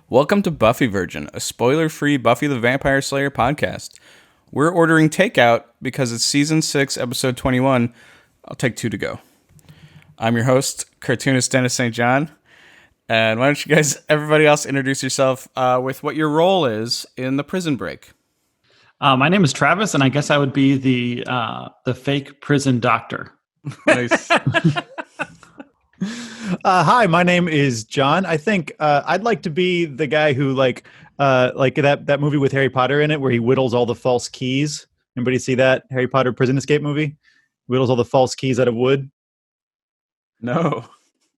Welcome to Buffy Virgin, a spoiler-free Buffy the Vampire Slayer podcast. We're ordering takeout because it's Season 6, Episode 21. I'll take 2 to go. I'm your host, cartoonist Dennis St. John. And why don't you guys, everybody else, introduce yourself with what your role is in the prison break. My name is Travis, and I guess I would be the fake prison doctor. Nice. Hi, my name is John. I think I'd like to be the guy who like that movie with Harry Potter in it where he whittles all the false keys. Anybody see that Harry Potter prison escape movie? Whittles all the false keys out of wood. No.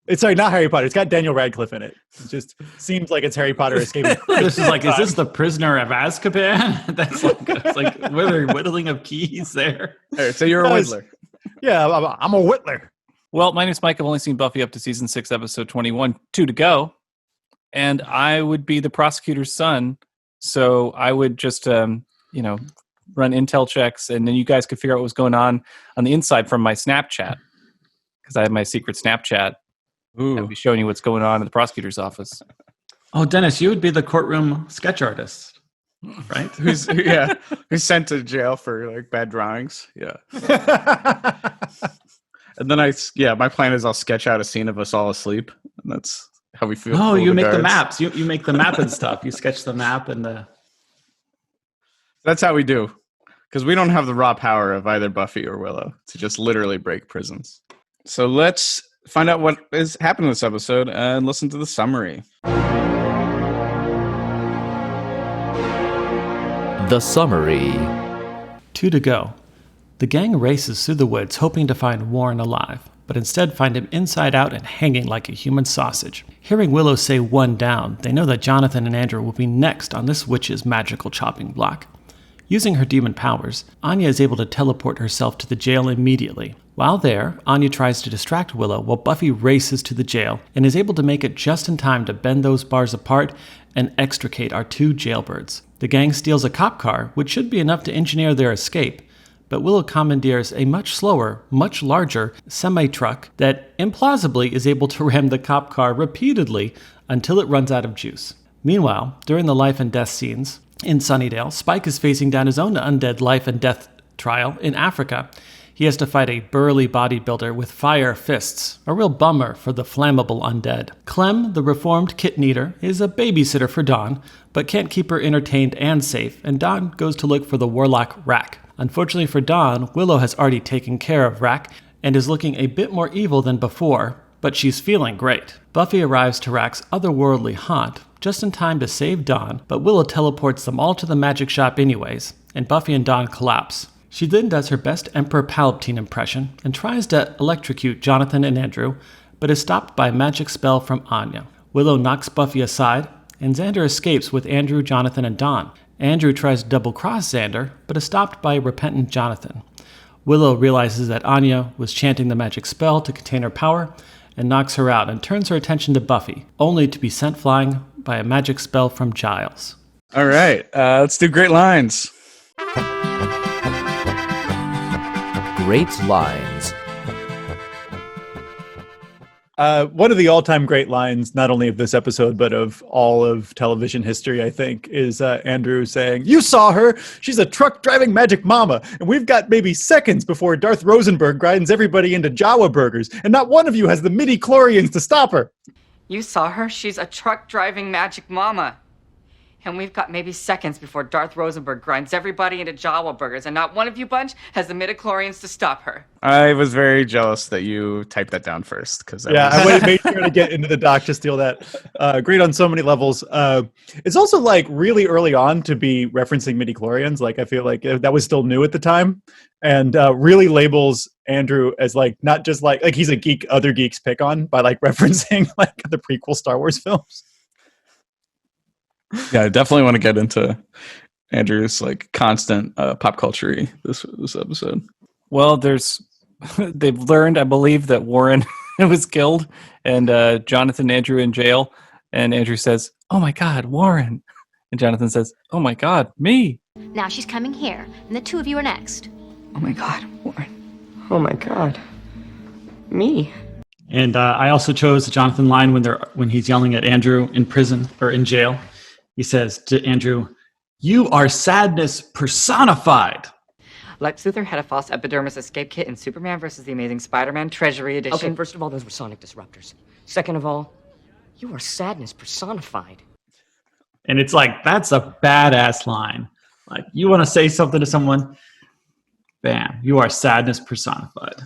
It's sorry, not Harry Potter. It's got Daniel Radcliffe in it. It just seems like it's Harry Potter escaping. This is like, is this the Prisoner of Azkaban? That's like, it's like whittling of keys there. All right, so you're a whittler. Yeah, I'm a whittler. Well, my name's Mike. I've only seen Buffy up to Season 6, Episode 21, 2 to go. And I would be the prosecutor's son. So I would just, run intel checks, and then you guys could figure out what was going on the inside from my Snapchat. Because I have my secret Snapchat. Ooh. I'll be showing you what's going on in the prosecutor's office. Oh, Dennis, you would be the courtroom sketch artist, right? Who's sent to jail for like bad drawings. Yeah. And then my plan is I'll sketch out a scene of us all asleep, and that's how we feel. Oh, you make the maps. You make the map and stuff. You sketch the map and the. That's how we do, because we don't have the raw power of either Buffy or Willow to just literally break prisons. So let's find out what is happening this episode and listen to the summary. The summary. 2 to go. The gang races through the woods hoping to find Warren alive, but instead find him inside out and hanging like a human sausage. Hearing Willow say 1 down, they know that Jonathan and Andrew will be next on this witch's magical chopping block. Using her demon powers, Anya is able to teleport herself to the jail immediately. While there, Anya tries to distract Willow while Buffy races to the jail and is able to make it just in time to bend those bars apart and extricate our 2 jailbirds. The gang steals a cop car, which should be enough to engineer their escape, but Willow commandeers a much slower, much larger semi-truck that implausibly is able to ram the cop car repeatedly until it runs out of juice. Meanwhile, during the life and death scenes in Sunnydale, Spike is facing down his own undead life and death trial in Africa. He has to fight a burly bodybuilder with fire fists, a real bummer for the flammable undead. Clem, the reformed kitten eater, is a babysitter for Dawn, but can't keep her entertained and safe, and Dawn goes to look for the warlock Rack. Unfortunately for Dawn, Willow has already taken care of Rack and is looking a bit more evil than before, but she's feeling great. Buffy arrives to Rack's otherworldly haunt just in time to save Dawn, but Willow teleports them all to the magic shop anyways, and Buffy and Dawn collapse. She then does her best Emperor Palpatine impression and tries to electrocute Jonathan and Andrew, but is stopped by a magic spell from Anya. Willow knocks Buffy aside, and Xander escapes with Andrew, Jonathan, and Dawn. Andrew tries to double-cross Xander, but is stopped by a repentant Jonathan. Willow realizes that Anya was chanting the magic spell to contain her power, and knocks her out and turns her attention to Buffy, only to be sent flying by a magic spell from Giles. All right, let's do great lines. Great lines. One of the all-time great lines, not only of this episode, but of all of television history, I think, is Andrew saying, "You saw her! She's a truck-driving magic mama, and we've got maybe seconds before Darth Rosenberg grinds everybody into Jawa burgers, and not one of you has the Midi-chlorians to stop her!" You saw her? She's a truck-driving magic mama. And we've got maybe seconds before Darth Rosenberg grinds everybody into Jawa burgers, and not one of you bunch has the Midi-chlorians to stop her. I was very jealous that you typed that down first. I would have made sure to get into the doc to steal that. Great on so many levels. It's also like really early on to be referencing Midi-chlorians. Like I feel like that was still new at the time, and really labels Andrew as like not just like he's a geek other geeks pick on by like referencing like the prequel Star Wars films. Yeah, I definitely want to get into Andrew's like constant pop culture this episode. Well, they've learned, I believe, that Warren was killed, and Jonathan and Andrew in jail. And Andrew says, "Oh my God, Warren!" And Jonathan says, "Oh my God, me!" Now she's coming here, and the 2 of you are next. Oh my God, Warren. Oh my God. Me. And I also chose the Jonathan line when he's yelling at Andrew in prison or in jail. He says to Andrew, "You are sadness personified." Lex Luthor had a false epidermis escape kit in Superman versus the Amazing Spider-Man Treasury Edition. Okay, first of all, those were sonic disruptors. Second of all, you are sadness personified. And it's like, that's a badass line. Like, you want to say something to someone, bam, you are sadness personified.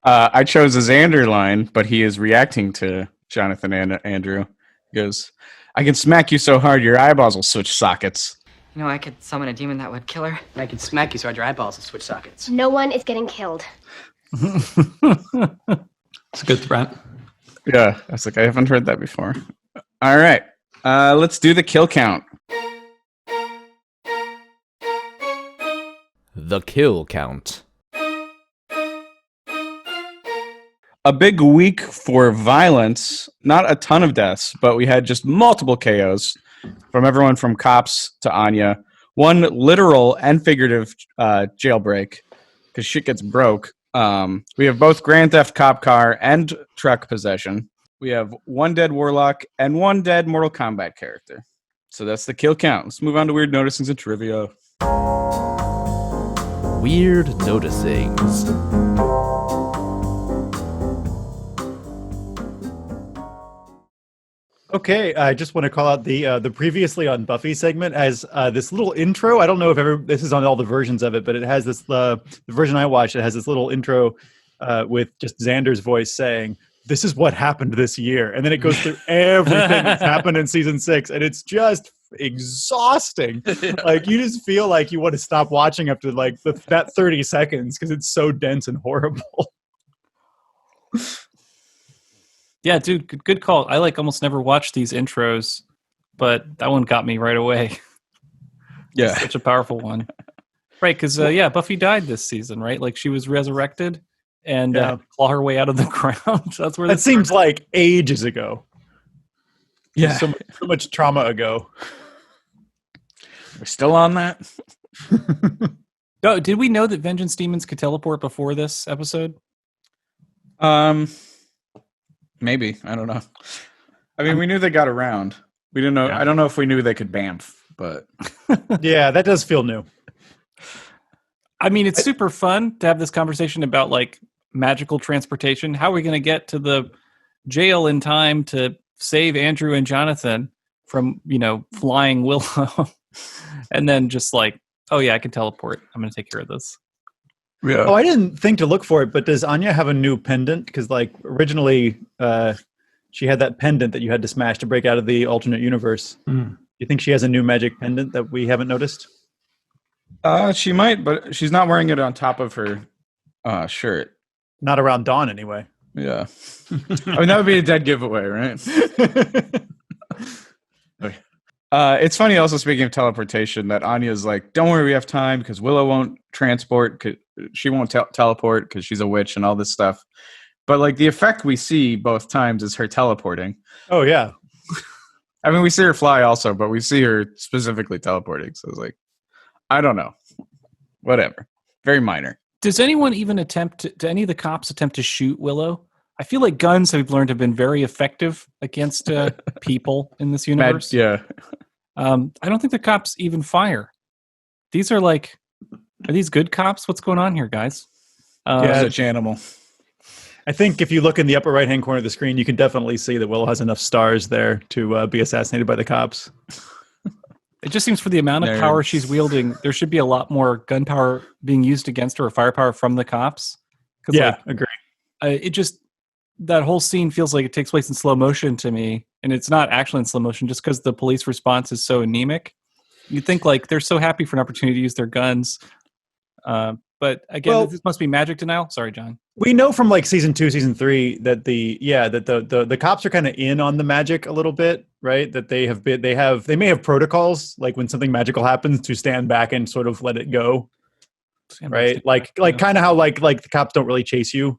I chose a Xander line, but he is reacting to Jonathan and Andrew. He goes, "I can smack you so hard your eyeballs will switch sockets." You know, I could summon a demon that would kill her. And I could smack you so hard your eyeballs will switch sockets. No one is getting killed. It's a good threat. Yeah, I was like, I haven't heard that before. All right, let's do the kill count. The kill count. A big week for violence. Not a ton of deaths, but we had just multiple KOs from everyone from cops to Anya. One literal and figurative jailbreak because shit gets broke. We have both Grand Theft Cop Car and truck possession. We have one dead warlock and one dead Mortal Kombat character. So that's the kill count. Let's move on to weird noticings and trivia. Weird noticings. Okay, I just want to call out the previously on Buffy segment as this little intro. I don't know if this is on all the versions of it, but it has this the version I watched. It has this little intro with just Xander's voice saying, "This is what happened this year," and then it goes through everything that's happened in season 6, and it's just exhausting. Like you just feel like you want to stop watching after like that 30 seconds because it's so dense and horrible. Yeah, dude, good call. I almost never watch these intros, but that one got me right away. Yeah, such a powerful one. Right, because Buffy died this season, right? Like she was resurrected and claw her way out of the ground. That's where that seems like ages ago. Yeah, so much trauma ago. We're still on that. Oh, did we know that vengeance demons could teleport before this episode? Maybe. I don't know. I mean, we knew they got around. We didn't know. Yeah. I don't know if we knew they could bamf, but yeah, that does feel new. I mean, it's super fun to have this conversation about like magical transportation. How are we going to get to the jail in time to save Andrew and Jonathan from, flying Willow? And then just like, oh yeah, I can teleport. I'm going to take care of this. Yeah. Oh, I didn't think to look for it, but does Anya have a new pendant? Because like originally she had that pendant that you had to smash to break out of the alternate universe. Do you think she has a new magic pendant that we haven't noticed? She might, but she's not wearing it on top of her shirt. Not around Dawn anyway. Yeah. I mean, that would be a dead giveaway, right? Okay. It's funny also, speaking of teleportation, that Anya's like, don't worry, we have time because Willow won't transport. She won't teleport because she's a witch and all this stuff. But like the effect we see both times is her teleporting. Oh, yeah. I mean, we see her fly also, but we see her specifically teleporting. So it's like, I don't know. Whatever. Very minor. Does anyone even do any of the cops attempt to shoot Willow? I feel like guns, have learned, have been very effective against people in this universe. Yeah. I don't think the cops even fire. These are these good cops? What's going on here, guys? Such animal. I think if you look in the upper right-hand corner of the screen, you can definitely see that Willow has enough stars there to be assassinated by the cops. It just seems for the amount of power she's wielding, there should be a lot more gunpowder being used against her, or firepower from the cops. Yeah, agree. That whole scene feels like it takes place in slow motion to me, and it's not actually in slow motion just because the police response is so anemic. You'd think like they're so happy for an opportunity to use their guns. But again, this must be magic denial. Sorry, John. We know from like season 2, season 3 that the cops are kind of in on the magic a little bit, right? That they may have protocols like when something magical happens to stand back and sort of let it go, right? Like kind of how like the cops don't really chase you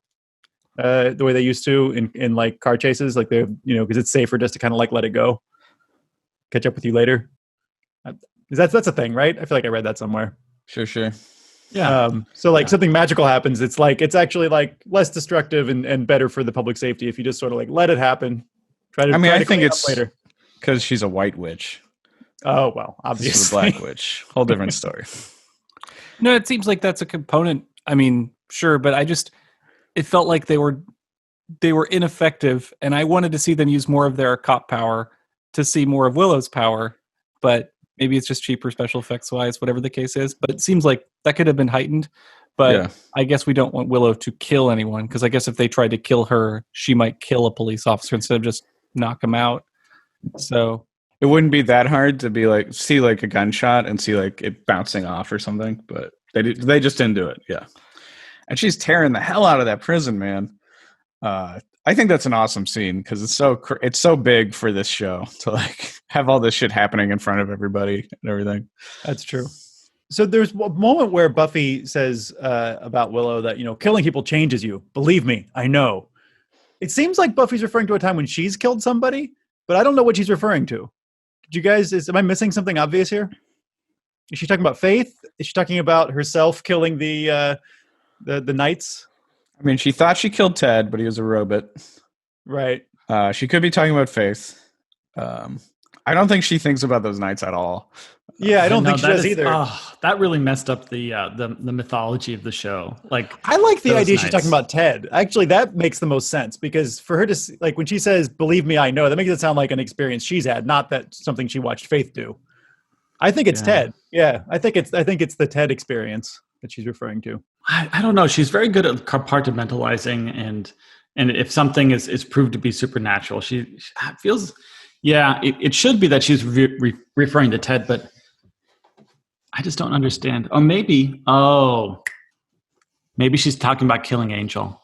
the way they used to in like car chases, like they because it's safer just to kind of like let it go, catch up with you later. That's a thing, right? I feel like I read that somewhere. Sure. Yeah. So like something magical happens. It's actually like less destructive and better for the public safety if you just sort of like let it happen. I think clean it up it's later. because she's a white witch. Oh well, This is a obviously. black witch. Whole different story. No, it seems like that's a component. I mean, sure, but it felt like they were ineffective, and I wanted to see them use more of their cop power to see more of Willow's power. But maybe it's just cheaper special effects wise, whatever the case is. But it seems like that could have been heightened. But Yeah. I guess we don't want Willow to kill anyone, because I guess if they tried to kill her, she might kill a police officer instead of just knock him out. So It wouldn't be that hard to be like see like a gunshot and see like it bouncing off or something, but they just didn't do it. Yeah, and she's tearing the hell out of that prison, man. I think that's an awesome scene because it's so big for this show to like have all this shit happening in front of everybody and everything. That's true. So there's a moment where Buffy says about Willow that, killing people changes you. Believe me, I know. It seems like Buffy's referring to a time when she's killed somebody, but I don't know what she's referring to. Did you guys, am I missing something obvious here? Is she talking about Faith? Is she talking about herself killing the knights? I mean, she thought she killed Ted, but he was a robot. Right. She could be talking about Faith. I don't think she thinks about those knights at all. Yeah, I don't think she does either. That really messed up the mythology of the show. Like, I like the those idea she's knights. talking about Ted. Actually, that makes the most sense because for her to like when she says "Believe me, I know," that makes it sound like an experience she's had, not that something she watched Faith do. I think it's Ted. Yeah, I think it's the Ted experience that she's referring to. I don't know. She's very good at compartmentalizing, and if something is proved to be supernatural, she feels. Yeah, it should be that she's referring to Ted, but I just don't understand. Or maybe she's talking about killing Angel.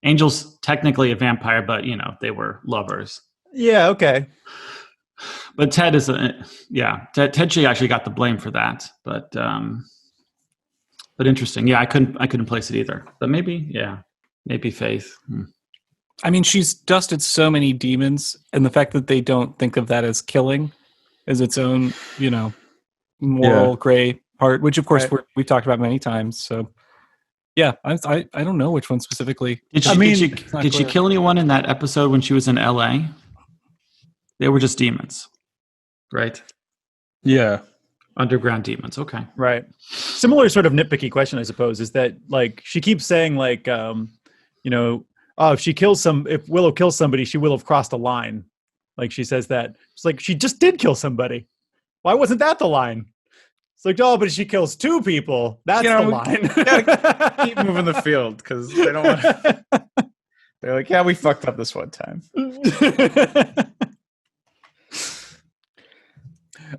Angel's technically a vampire, but they were lovers. Yeah, okay. But Ted is Ted she actually got the blame for that. But interesting. Yeah, I couldn't place it either. But maybe Faith. I mean, she's dusted so many demons, and the fact that they don't think of that as killing is its own, moral gray part, which of course we've talked about many times. So, yeah, I don't know which one specifically. Did she kill anyone in that episode when she was in LA? They were just demons, right? Yeah. Underground demons. Okay. Right. Similar sort of nitpicky question, I suppose, is that like she keeps saying like, if Willow kills somebody, she will have crossed a line. Like she says that. It's like she just did kill somebody. Why wasn't that the line? It's like, but she kills two people. That's the line. Gotta keep moving the field because they don't want to. They're like, yeah, we fucked up this one time.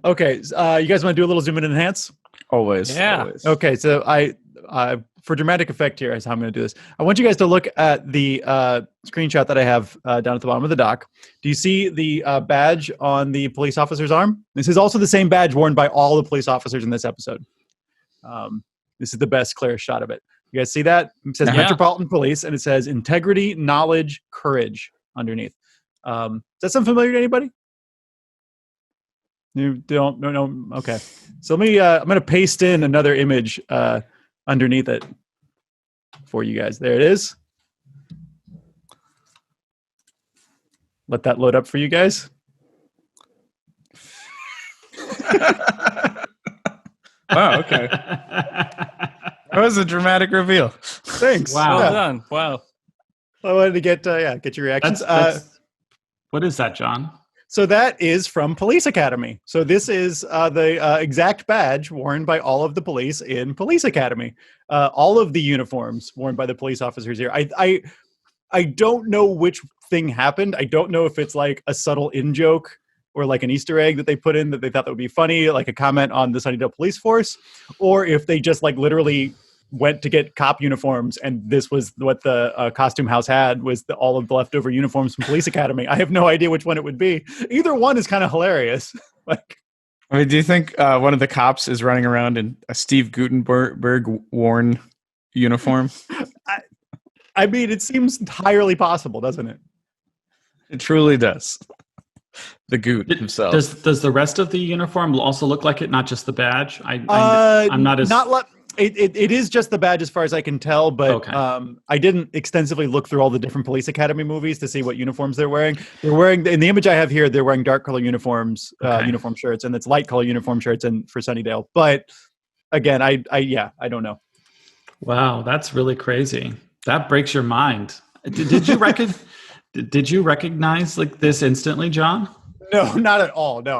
Okay, you guys want to do a little zoom in and enhance? Always. Yeah. Always. Okay, so I for dramatic effect here is how I'm going to do this. I want you guys to look at the screenshot that I have down at the bottom of the dock. Do you see the badge on the police officer's arm? This is also the same badge worn by all the police officers in this episode. This is the best, clearest shot of it. You guys see that? It says Metropolitan Police, and it says integrity, knowledge, courage underneath. Does that sound familiar to anybody? You don't? No. Okay. So let me. I'm going to paste in another image underneath it for you guys. There it is. Let that load up for you guys. Wow. Okay. That was a dramatic reveal. Thanks. Wow. Well done. Wow. I wanted to get your reactions. What is that, John? So that is from Police Academy. So this is the exact badge worn by all of the police in Police Academy. All of the uniforms worn by the police officers here. I don't know which thing happened. I don't know if it's like a subtle in-joke or like an Easter egg that they put in that they thought that would be funny, like a comment on the Sunnydale Police Force, or if they just like literally went to get cop uniforms and this was what the costume house had was all of the leftover uniforms from Police Academy. I have no idea which one it would be. Either one is kind of hilarious. Like, I mean, do you think one of the cops is running around in a Steve Gutenberg worn uniform? I mean, it seems entirely possible, doesn't it? It truly does. The Goot himself. Does the rest of the uniform also look like it, not just the badge? I'm not as It is just the badge as far as I can tell, but Okay. I didn't extensively look through all the different Police Academy movies to see what uniforms they're wearing. They're wearing, in the image I have here, they're wearing dark color uniforms, uniform shirts, and it's light color uniform shirts and for Sunnydale. But again, I don't know. Wow, that's really crazy. That breaks your mind. Did you did you recognize like this instantly, John? No, not at all. No,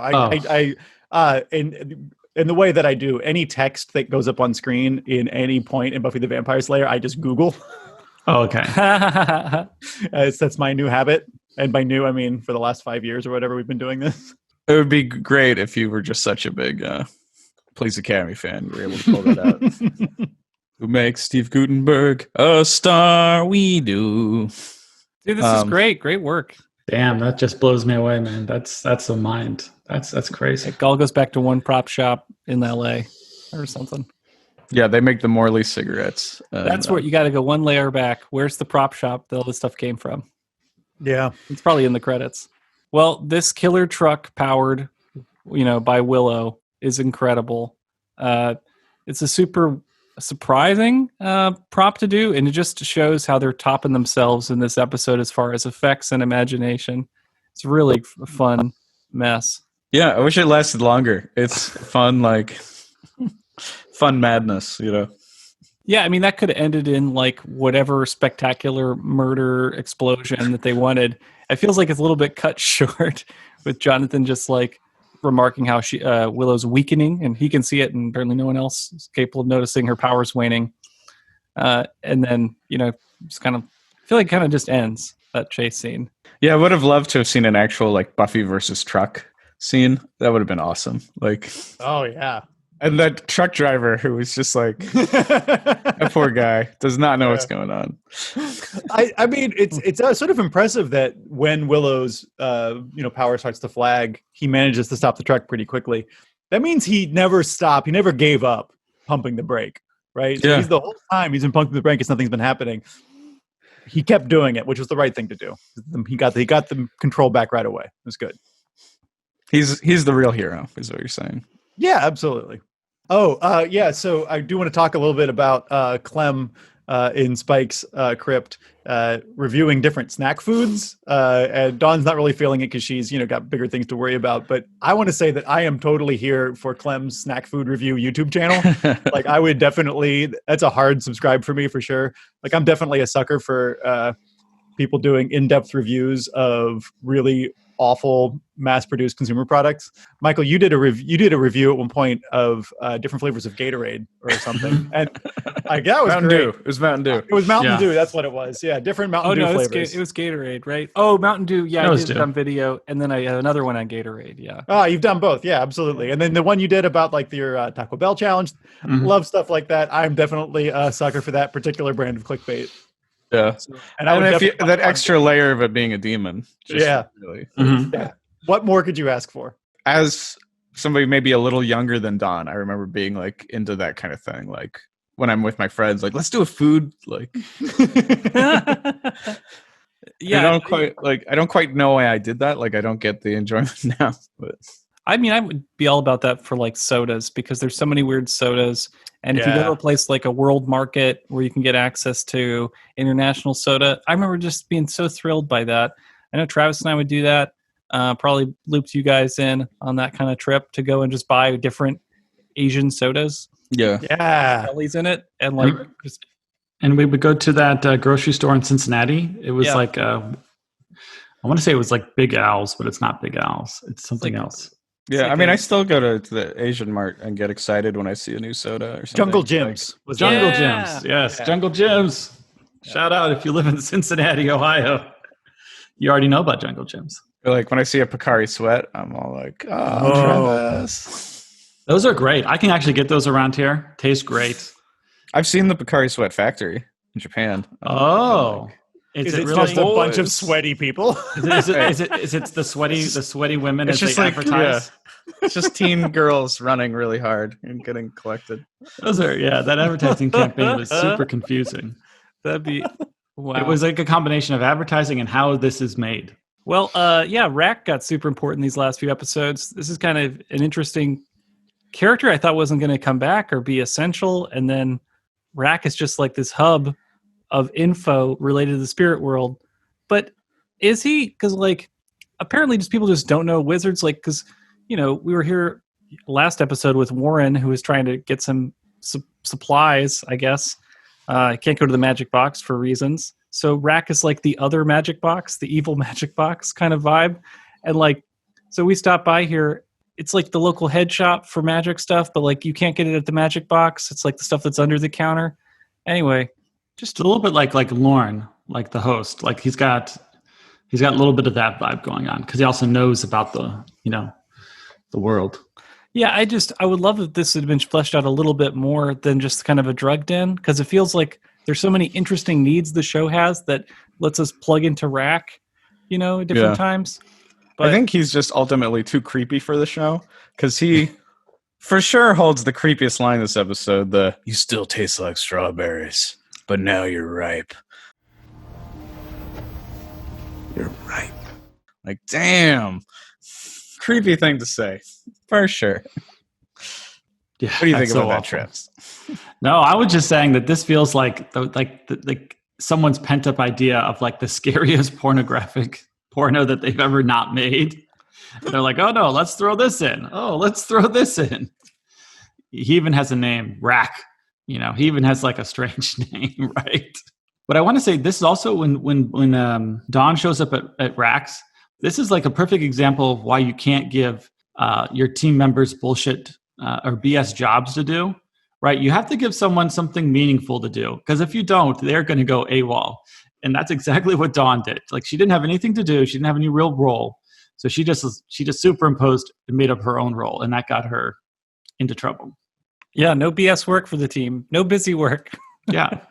in the way that I do, any text that goes up on screen in any point in Buffy the Vampire Slayer, I just Google. Oh, okay. That's my new habit. And by new, I mean for the last 5 years or whatever we've been doing this. It would be great if you were just such a big Police Academy fan. You were able to pull that out. Who makes Steve Gutenberg a star? We do. Dude, this is great. Great work. Damn, that just blows me away, man. That's a mind. That's crazy. It all goes back to one prop shop in LA or something. Yeah, they make the Morley cigarettes. That's where you got to go one layer back. Where's the prop shop that all this stuff came from? Yeah. It's probably in the credits. Well, this killer truck powered, by Willow is incredible. It's a super surprising prop to do, and it just shows how they're topping themselves in this episode as far as effects and imagination. It's really a fun mess. Yeah, I wish it lasted longer. It's fun, fun madness, Yeah, I mean, that could have ended in whatever spectacular murder explosion that they wanted. It feels like it's a little bit cut short with Jonathan just remarking how Willow's weakening, and he can see it, and apparently no one else is capable of noticing her powers waning. And then, just kind of feel like it kind of just ends that chase scene. Yeah, I would have loved to have seen an actual Buffy versus truck scene. That would have been awesome. Oh yeah. And that truck driver who was just that poor guy does not know what's going on. I mean, it's sort of impressive that when Willow's power starts to flag, he manages to stop the truck pretty quickly. That means he never stopped. He never gave up pumping the brake, right? So the whole time he's been pumping the brake, nothing's been happening. He kept doing it, which was the right thing to do. He got the control back right away. It was good. He's the real hero, is what you're saying. Yeah, absolutely. Oh, yeah. So I do want to talk a little bit about Clem in Spike's crypt, reviewing different snack foods. And Dawn's not really feeling it because she's, got bigger things to worry about. But I want to say that I am totally here for Clem's snack food review YouTube channel. I would definitely, that's a hard subscribe for me for sure. I'm definitely a sucker for people doing in-depth reviews of really awful mass-produced consumer products. Michael, you did a review at one point of different flavors of Gatorade or something, and that was Mountain great. Dew. It was Mountain Dew. It was Mountain Dew. That's what it was. Yeah, different Mountain Dew flavors. It was Gatorade, right? Oh, Mountain Dew. Yeah, I did it on video, and then I had another one on Gatorade. Yeah. Oh, you've done both. Yeah, absolutely. And then the one you did about your Taco Bell challenge. Love stuff like that. I'm definitely a sucker for that particular brand of clickbait. Yeah, and that extra layer of it being a demon. Really. Mm-hmm. Yeah. What more could you ask for? As somebody maybe a little younger than Dawn, I remember being into that kind of thing. When I'm with my friends, let's do a food. Yeah, I don't quite know why I did that. I don't get the enjoyment now. But I mean, I would be all about that for sodas, because there's so many weird sodas. And if you go to a place like a World Market where you can get access to international soda, I remember just being so thrilled by that. I know Travis and I would do that. Probably looped you guys in on that kind of trip to go and just buy different Asian sodas. Yeah. Jellies in it. And and we would go to that grocery store in Cincinnati. It was I want to say it was Big Al's, but it's not Big Al's. It's something else. Yeah, I mean, I still go to the Asian Mart and get excited when I see a new soda or something. Jungle Gyms. Jungle Gyms. Yes, Jungle Gyms. Shout out if you live in Cincinnati, Ohio. You already know about Jungle Gyms. When I see a Picari Sweat, I'm all Travis. Those are great. I can actually get those around here. Taste great. I've seen the Picari Sweat factory in Japan. Oh. Is it really just a bunch of sweaty people? Is it the sweaty women it's as they advertise? It's just teen girls running really hard and getting collected. Those are that advertising campaign was super confusing. That'd be wow. It was a combination of advertising and how this is made. Well, Rack got super important these last few episodes. This is kind of an interesting character I thought wasn't going to come back or be essential, and then Rack is just like this hub of info related to the spirit world. But is he? Because like apparently just people just don't know wizards. Like because we were here last episode with Warren, who was trying to get some supplies, I guess. I can't go to the magic box for reasons. So Rack is like the other magic box, the evil magic box kind of vibe. And like, so we stopped by here. It's like the local head shop for magic stuff, but like you can't get it at the magic box. It's like the stuff that's under the counter. Anyway, Just a little bit like Lorne, like the host. Like he's got a little bit of that vibe going on because he also knows about the world. yeah, I would love if this had been fleshed out a little bit more than just kind of a drug den, because it feels like there's so many interesting needs the show has that lets us plug into Rack, at different times. But I think he's just ultimately too creepy for the show because he for sure holds the creepiest line this episode. You still taste like strawberries, but now you're ripe. You're ripe. Like, damn. Creepy thing to say. For sure. Yeah, What do you think that's about so that, awful. Travis? No, I was just saying that this feels like someone's pent up idea of like the scariest pornographic porno that they've ever not made. They're like, oh no, let's throw this in. Oh, let's throw this in. He even has a name, Rack. He even has like a strange name, right? But I want to say this is also when Dawn shows up at Rack's. This is like a perfect example of why you can't give your team members bullshit or BS jobs to do, right? You have to give someone something meaningful to do, because if you don't, they're going to go AWOL. And that's exactly what Dawn did. Like she didn't have anything to do. She didn't have any real role. So she just superimposed and made up her own role. And that got her into trouble. yeah, no BS work for the team. No busy work. Yeah.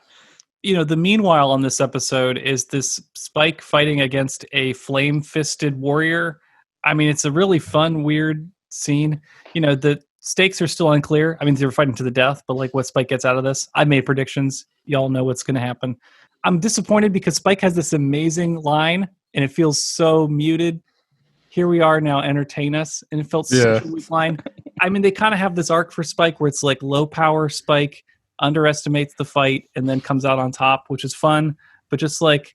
The meanwhile on this episode is this Spike fighting against a flame-fisted warrior. I mean, it's a really fun, weird scene. The stakes are still unclear. I mean, they were fighting to the death, but like what Spike gets out of this, I made predictions. Y'all know what's going to happen. I'm disappointed because Spike has this amazing line and it feels so muted. Here we are now, entertain us. And it felt such a weak line. I mean, they kind of have this arc for Spike where it's like low power Spike underestimates the fight and then comes out on top, which is fun. But just like,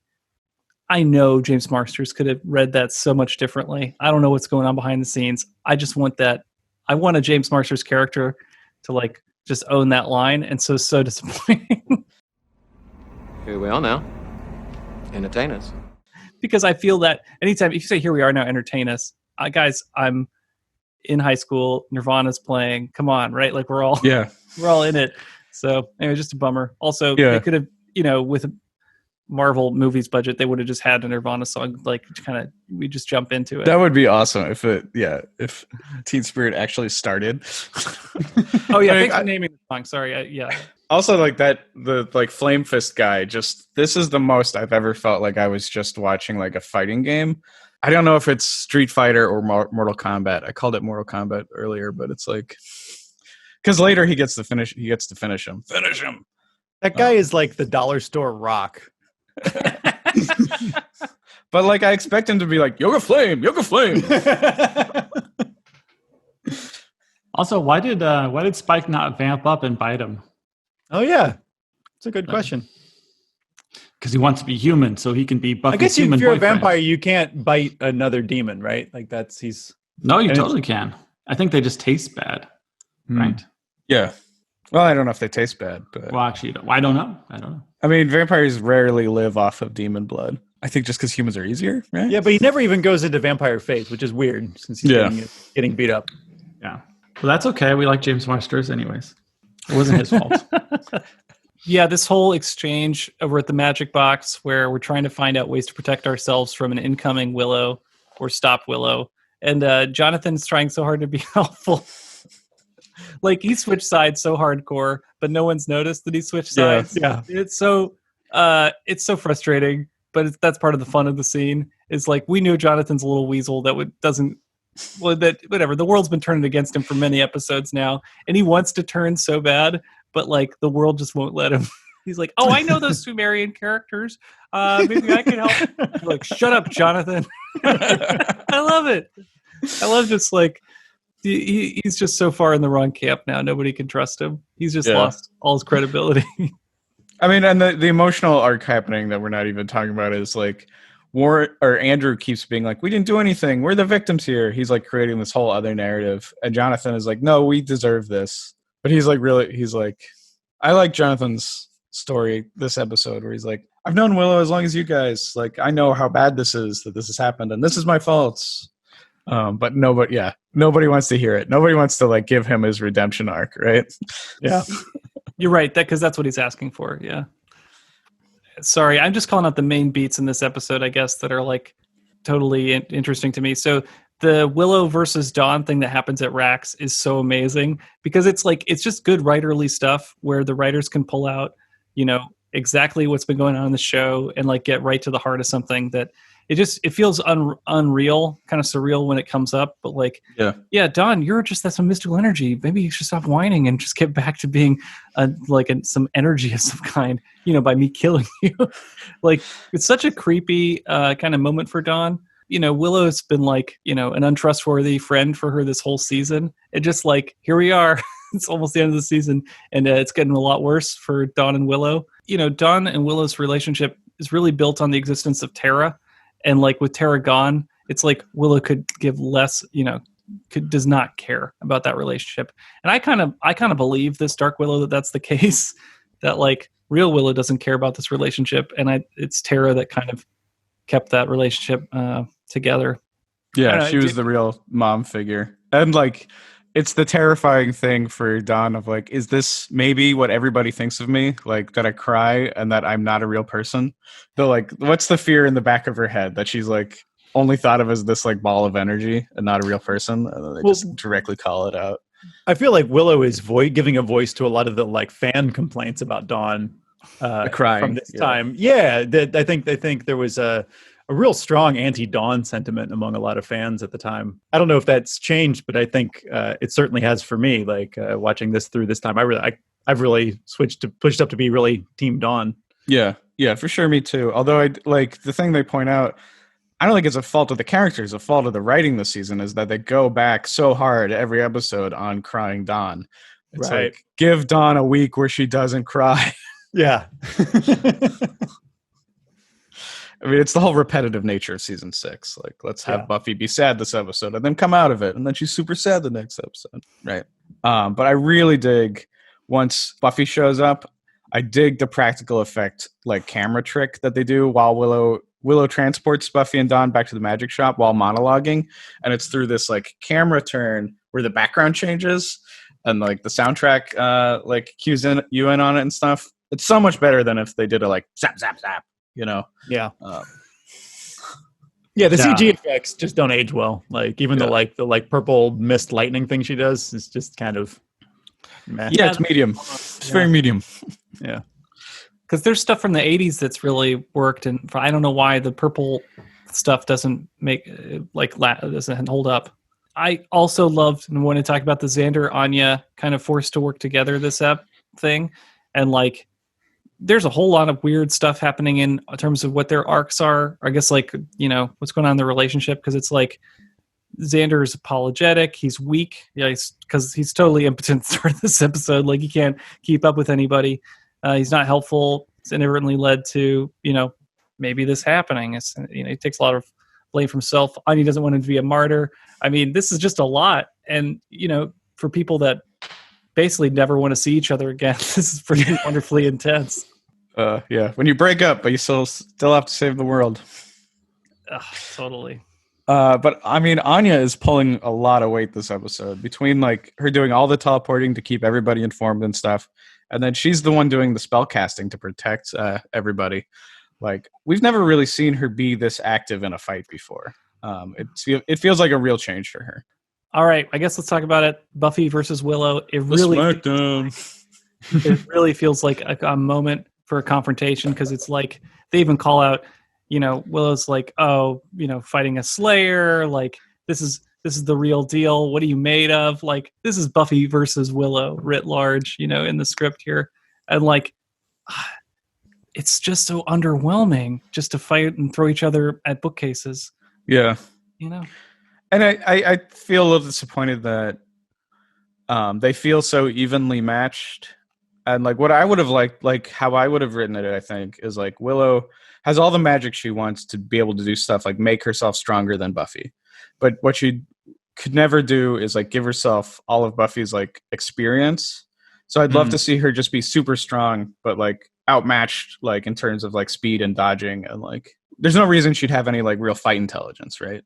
I know James Marsters could have read that so much differently. I don't know what's going on behind the scenes. I just want that. I want a James Marsters character to like just own that line. And so disappointing. Here we are now. Entertain us. Because I feel that anytime if you say here we are now, entertain us, guys, I'm in high school, Nirvana's playing, come on, right? Like we're all in it. So anyway, just a bummer. Also, they could have, with a Marvel movies budget, they would have just had a Nirvana song, like we just jump into it. That would be awesome if Teen Spirit actually started. Oh yeah, thanks for naming the song. Sorry, Also, like the Flame Fist guy, this is the most I've ever felt like I was just watching like a fighting game. I don't know if it's Street Fighter or Mortal Kombat. I called it Mortal Kombat earlier, but it's like because later he gets to finish him. Finish him. That guy is like the dollar store Rock. But like I expect him to be like Yoga Flame. Also, why did Spike not vamp up and bite him? Oh yeah, it's a good question. Because he wants to be human, so he can be Buffy's I guess human if you're boyfriend. a vampire, you can't bite another demon, right? Like No, you totally can. I think they just taste bad, right? Yeah. Well, I don't know if they taste bad, but Well, actually, I don't know. I mean, vampires rarely live off of demon blood. I think just because humans are easier, right? Yeah, but he never even goes into vampire phase, which is weird since he's getting beat up. Yeah. Well, that's okay. We like James Marsters anyways. It wasn't his fault. Yeah, this whole exchange over at the Magic Box where we're trying to find out ways to protect ourselves from an incoming Willow or stop Willow. And Jonathan's trying so hard to be helpful. Like he switched sides so hardcore, but no one's noticed that he switched sides. Yeah. It's so frustrating, but that's part of the fun of the scene. Is like we knew Jonathan's a little weasel that whatever. The world's been turning against him for many episodes now, and he wants to turn so bad, but like the world just won't let him. He's like, "Oh, I know those Sumerian characters. Maybe I can help." Like, shut up, Jonathan. I love it. I love just like He's just so far in the wrong camp now. Nobody can trust him. He's just lost all his credibility. I mean, and the emotional arc happening that we're not even talking about is like Andrew keeps being like, we didn't do anything. We're the victims here. He's like creating this whole other narrative. And Jonathan is like, no, we deserve this. But he's like, I like Jonathan's story this episode where he's like, I've known Willow as long as you guys. Like, I know how bad this is, that this has happened, and this is my fault. But nobody wants to hear it. Nobody wants to like give him his redemption arc, right? Yeah. You're right, because that's what he's asking for. Yeah. Sorry, I'm just calling out the main beats in this episode, I guess, that are like totally interesting to me. So the Willow versus Dawn thing that happens at Rax is so amazing because it's just good writerly stuff where the writers can pull out, exactly what's been going on in the show and like get right to the heart of something that it feels unreal, kind of surreal when it comes up. But like, yeah, Dawn, you're just that's some mystical energy. Maybe you should stop whining and just get back to being some energy of some kind, by me killing you. Like, it's such a creepy kind of moment for Dawn. Willow's been like, an untrustworthy friend for her this whole season. It just like, here we are. It's almost the end of the season, and it's getting a lot worse for Dawn and Willow. Dawn and Willow's relationship is really built on the existence of Tara. And like with Tara gone, it's like Willow could give less, does not care about that relationship. And I kind of believe this Dark Willow that's the case, that like real Willow doesn't care about this relationship, and it's Tara that kind of kept that relationship together. Yeah, she was the real mom figure, and like it's the terrifying thing for Dawn of like, is this maybe what everybody thinks of me? Like that I cry and that I'm not a real person? So like, what's the fear in the back of her head that she's like only thought of as this like ball of energy and not a real person? And then they just directly call it out. I feel like Willow is giving a voice to a lot of the like fan complaints about Dawn crying from this time. Yeah, I think there was a real strong anti-Dawn sentiment among a lot of fans at the time. I don't know if that's changed, but I think it certainly has for me. Like watching this through this time, I've really pushed up to be really Team Dawn. Yeah, for sure, me too. Although I like the thing they point out, I don't think it's a fault of the characters. A fault of the writing this season is that they go back so hard every episode on crying Dawn. It's like, give Dawn a week where she doesn't cry. Yeah. I mean, it's the whole repetitive nature of season 6. Like, let's have Buffy be sad this episode and then come out of it, and then she's super sad the next episode, right? But I really dig once Buffy shows up. I dig the practical effect, like camera trick that they do while Willow transports Buffy and Dawn back to the magic shop while monologuing, and it's through this like camera turn where the background changes and like the soundtrack like cues you in on it and stuff. It's so much better than if they did a like zap zap zap. Yeah. The CG effects just don't age well. Like even the purple mist lightning thing she does is just kind of meh. Yeah, it's medium. It's very medium. Yeah. Because there's stuff from the 80s that's really worked, and I don't know why the purple stuff doesn't doesn't hold up. I also loved and want to talk about the Xander Anya kind of forced to work together this thing, and like there's a whole lot of weird stuff happening in terms of what their arcs are. I guess like, what's going on in the relationship. Cause it's like Xander is apologetic. He's weak. Yeah. Cause he's totally impotent to start this episode. Like he can't keep up with anybody. He's not helpful. It's inadvertently led to, maybe this happening. It's, he takes a lot of blame for himself. Anya doesn't want him to be a martyr. I mean, this is just a lot. And, for people that basically never want to see each other again, this is pretty wonderfully intense. When you break up, but you still have to save the world. Totally. But I mean, Anya is pulling a lot of weight this episode between like her doing all the teleporting to keep everybody informed and stuff, and then she's the one doing the spell casting to protect everybody. Like we've never really seen her be this active in a fight before. It feels like a real change for her. All right, I guess let's talk about it. Buffy versus Willow. It really feels like a moment for a confrontation, because it's like they even call out, Willow's like, fighting a Slayer, like this is the real deal. What are you made of? Like this is Buffy versus Willow writ large, in the script here, and like it's just so underwhelming just to fight and throw each other at bookcases. Yeah, And I feel a little disappointed that they feel so evenly matched. And like what I would have liked, like how I would have written it, I think, is like Willow has all the magic she wants to be able to do stuff like make herself stronger than Buffy. But what she could never do is like give herself all of Buffy's like experience. So I'd love to see her just be super strong, but like outmatched, like in terms of like speed and dodging, and like there's no reason she'd have any like real fight intelligence, right?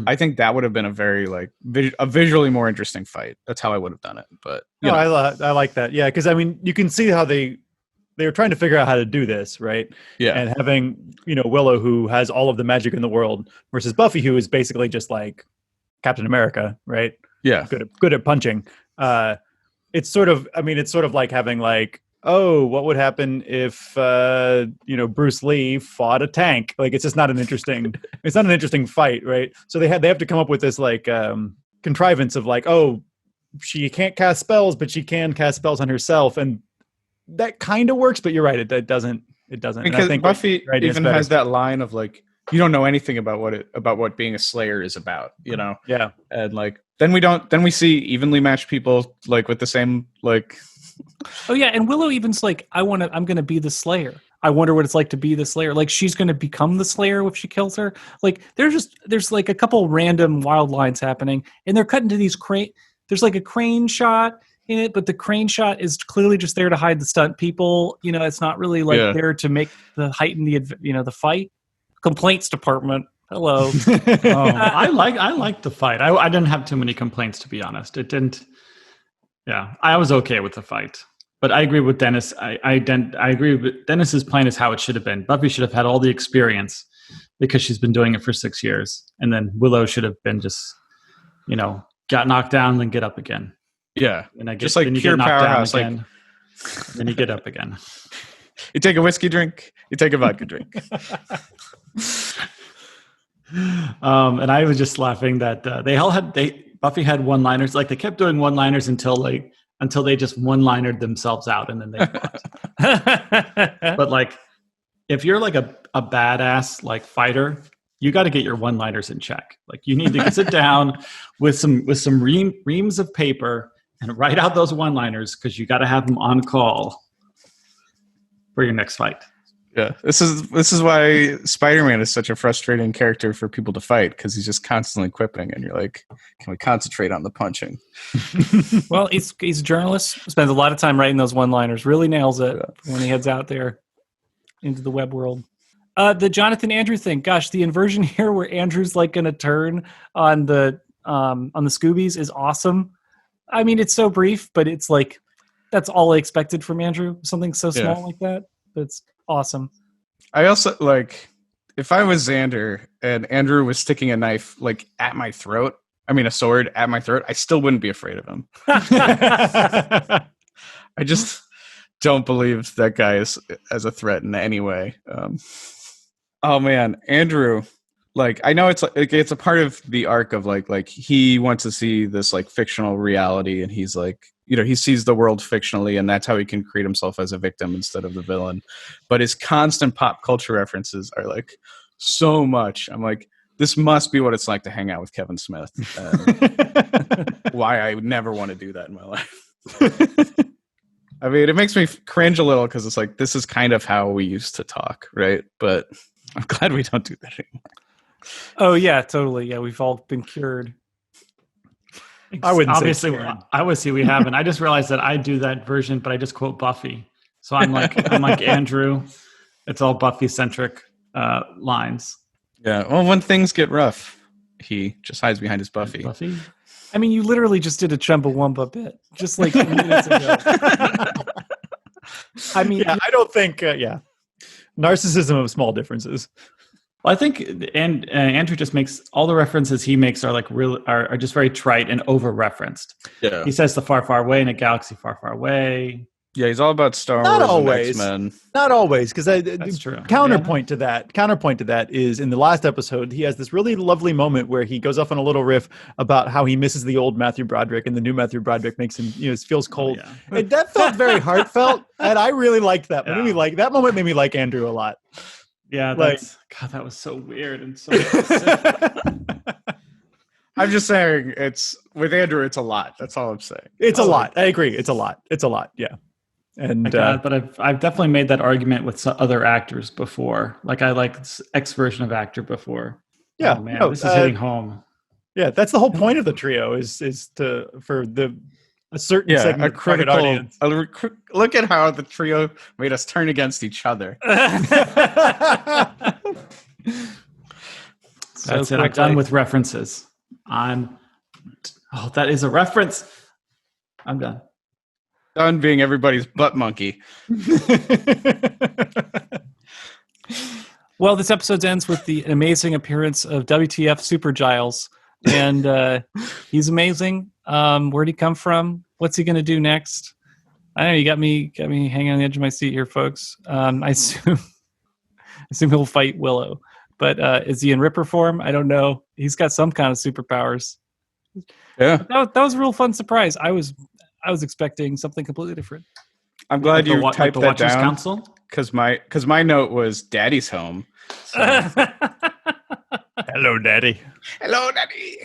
I think that would have been a very like a visually more interesting fight. That's how I would have done it. But I like that. Yeah, because I mean, you can see how they were trying to figure out how to do this, right? Yeah, and having Willow, who has all of the magic in the world, versus Buffy, who is basically just like Captain America, right? Yeah, good at punching. It's sort of like having like, oh, what would happen if Bruce Lee fought a tank? Like, it's just not an interesting fight, right? So they have to come up with this like contrivance of like, oh, she can't cast spells, but she can cast spells on herself, and that kind of works. But you're right, it doesn't. Because and I think Buffy even has that line of like, you don't know anything about what being a Slayer is about, Yeah, and like then we see evenly matched people like with the same like. Oh yeah, and Willow even's like, I'm gonna be the Slayer. I wonder what it's like to be the Slayer. Like, she's gonna become the Slayer if she kills her. Like, there's like a couple random wild lines happening, and they're cutting to these there's like a crane shot in it, but the crane shot is clearly just there to hide the stunt people. It's not really like there to make heighten the fight. Complaints department. Hello. I like the fight. I didn't have too many complaints, to be honest. It didn't. Yeah, I was okay with the fight, but I agree with Dennis. I agree with Dennis's plan is how it should have been. Buffy should have had all the experience because she's been doing it for 6 years, and then Willow should have been just, got knocked down, then get up again. Yeah, and I guess just like then you pure get knocked powerhouse, down again, then you get up again. You take a whiskey drink, you take a vodka drink. And I was just laughing that Buffy had one-liners. Like, they kept doing one-liners until they just one-linered themselves out, and then they fought. But like, if you're like a badass like fighter, you got to get your one-liners in check. Like, you need to sit down with some reams of paper and write out those one-liners, because you got to have them on call for your next fight. Yeah, this is why Spider-Man is such a frustrating character for people to fight, because he's just constantly quipping, and you're like, can we concentrate on the punching? Well, he's a journalist, spends a lot of time writing those one-liners, really nails it when he heads out there into the web world. The Jonathan Andrew thing, gosh, the inversion here where Andrew's like going to turn on the Scoobies is awesome. I mean, it's so brief, but it's like, that's all I expected from Andrew, something so small like that. But it's awesome. I also like, if I was Xander and Andrew was sticking a knife like at my throat, a sword at my throat, I still wouldn't be afraid of him. I just don't believe that guy is as a threat in any way. Oh man, Andrew, like, I know it's like it's a part of the arc of like he wants to see this like fictional reality, and he's like, he sees the world fictionally, and that's how he can create himself as a victim instead of the villain. But his constant pop culture references are like so much. I'm like, this must be what it's like to hang out with Kevin Smith. Why I would never want to do that in my life. I mean, it makes me cringe a little, because it's like, this is kind of how we used to talk, right? But I'm glad we don't do that anymore. Oh yeah, totally. Yeah, we've all been cured. I wouldn't Obviously, say cured. I would see we haven't. I just realized that I do that version, but I just quote Buffy. So I'm like Andrew. It's all Buffy centric lines. Yeah. Well, when things get rough, he just hides behind his Buffy. Buffy. I mean, you literally just did a Chumbawamba bit just like minutes ago. I mean, I don't think. Narcissism of small differences. Well, I think Andrew just makes all the references he makes are like are just very trite and over referenced. Yeah, he says the far, far away in a galaxy far, far away. Yeah, he's all about Star Not Wars always. and X-Men. Not always, because That's true. Counterpoint to that is in the last episode, he has this really lovely moment where he goes off on a little riff about how he misses the old Matthew Broderick, and the new Matthew Broderick makes him, feels cold. Oh, yeah. And that felt very heartfelt, and I really liked that. Yeah. That moment made me like Andrew a lot. Yeah, God, that was so weird and so specific. I'm just saying it's with Andrew. It's a lot. That's all I'm saying. It's a lot. I agree. It's a lot. It's a lot. Yeah. And but I've definitely made that argument with some other actors before. Like I like X version of actor before. Yeah, oh, man, this is hitting home. Yeah, that's the whole point of the trio is for a certain segment a of the target critical. audience. Look at how the trio made us turn against each other. That's it. I'm done with references. That is a reference. I'm done. Done being everybody's butt monkey. Well, this episode ends with the amazing appearance of WTF Super Giles, and he's amazing. Where'd he come from? What's he going to do next? I don't know. You got me hanging on the edge of my seat here, folks. I assume he'll fight Willow, but is he in Ripper form? I don't know. He's got some kind of superpowers. Yeah, that was a real fun surprise. I was expecting something completely different. I'm glad you typed that down. Council? Because my note was Daddy's home. So. Hello, Daddy. Hello, Daddy.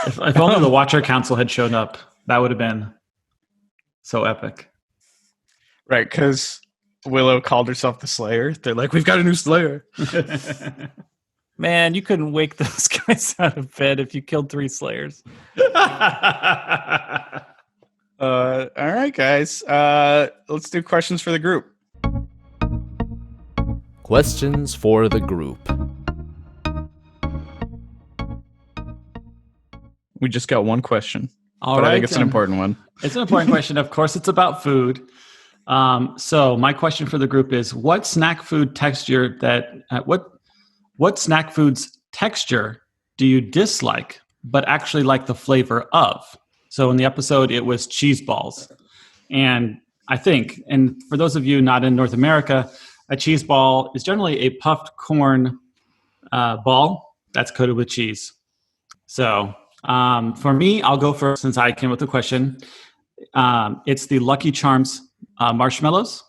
If only the Watcher Council had shown up, that would have been so epic. Right, because Willow called herself the Slayer. They're like, we've got a new Slayer. Man, you couldn't wake those guys out of bed if you killed 3 Slayers. All right, guys. Let's do questions for the group. Questions for the group. We just got one question. All right, I think it's an important one. It's an important question. Of course, it's about food. So my question for the group is: what snack food texture what snack food's texture do you dislike, but actually like the flavor of? So in the episode, it was cheese balls. And I think, and for those of you not in North America, a cheese ball is generally a puffed corn ball that's coated with cheese. So for me, I'll go first since I came with the question. It's the Lucky Charms marshmallows.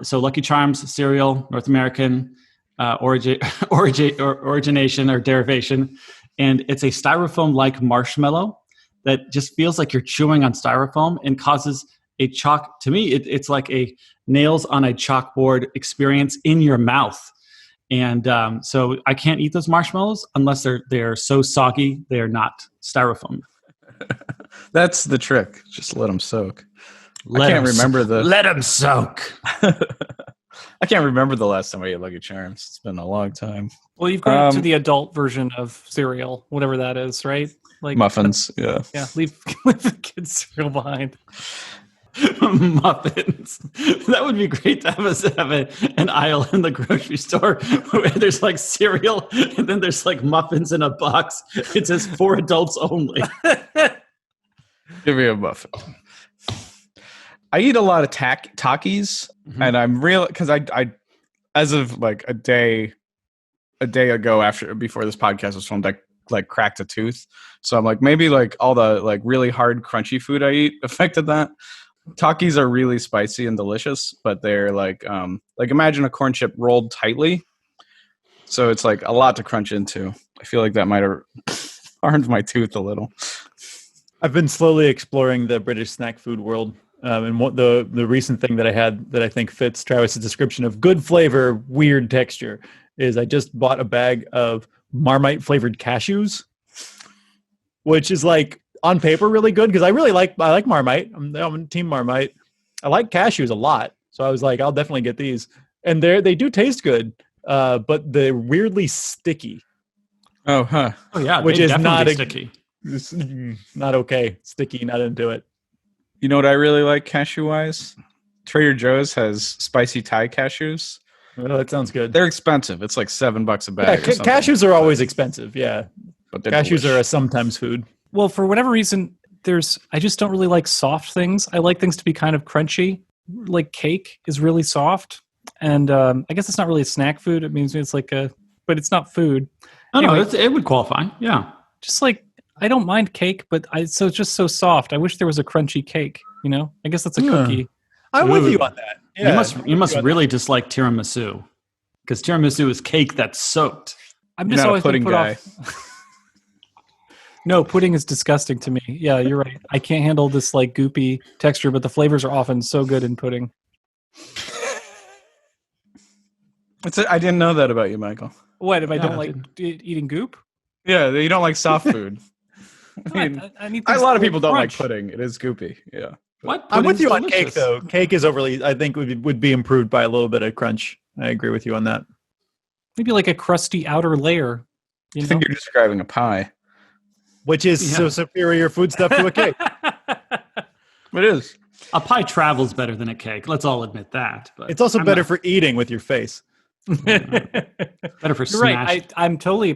So Lucky Charms cereal, North American origination or derivation. And it's a styrofoam-like marshmallow that just feels like you're chewing on styrofoam and causes a chalk. To me, it's like a nails on a chalkboard experience in your mouth. And so I can't eat those marshmallows unless they're so soggy they are not styrofoam. That's the trick. Just let them soak. Let them soak. I can't remember the last time I ate Lucky Charms. It's been a long time. Well, you've gone to the adult version of cereal, whatever that is, right? Like muffins. Yeah. Leave the kids' cereal behind. Muffins. That would be great to have an aisle in the grocery store where there's like cereal and then there's like muffins in a box. It says for adults only. Give me a muffin. I eat a lot of Takis, and I'm real because I as of like a day ago before this podcast was filmed, I like cracked a tooth. So I'm like, maybe like all the like really hard crunchy food I eat affected that. Takis are really spicy and delicious, but they're like imagine a corn chip rolled tightly. So it's like a lot to crunch into. I feel like that might have harmed my tooth a little. I've been slowly exploring the British snack food world. And what the recent thing that I had that I think fits Travis's description of good flavor, weird texture is I just bought a bag of Marmite flavored cashews, which is like on paper really good because I like Marmite. I'm team Marmite. I like cashews a lot, so I was like, I'll definitely get these. And they do taste good, but they're weirdly sticky. Oh, huh. Oh yeah, which is not sticky. Not okay. Sticky, not into it. You know what I really like cashew-wise? Trader Joe's has spicy Thai cashews. Oh, that sounds good. They're expensive. It's like $7 a bag. Yeah, cashews are always expensive. Yeah, but cashews are a sometimes food. Well, for whatever reason, I just don't really like soft things. I like things to be kind of crunchy. Like cake is really soft, and I guess it's not really a snack food. It means it's like but it's not food. No, it would qualify. Yeah, just like. I don't mind cake, but it's just so soft. I wish there was a crunchy cake, you know? I guess that's a cookie. I'm with you on that. Yeah, you must really dislike tiramisu because tiramisu is cake that's soaked. I'm You're just not a always been pudding put guy. off. No, pudding is disgusting to me. Yeah, you're right. I can't handle this like goopy texture, but the flavors are often so good in pudding. I didn't know that about you, Michael. What if I Yeah, don't like eating goop? Yeah, you don't like soft food. I mean, I need a things lot of that people don't like crunch. pudding. It is goopy. Yeah. What? I'm with Pudding's you on cake, delicious. though. Cake is overly, I think, would be improved by a little bit of crunch. I agree with you on that. Maybe like a crusty outer layer. You I know? think you're describing a pie. Which is so superior food stuff to a cake. It is. A pie travels better than a cake. Let's all admit that. But It's also I'm better not- for eating with your face. better for You're right. smashing. I'm totally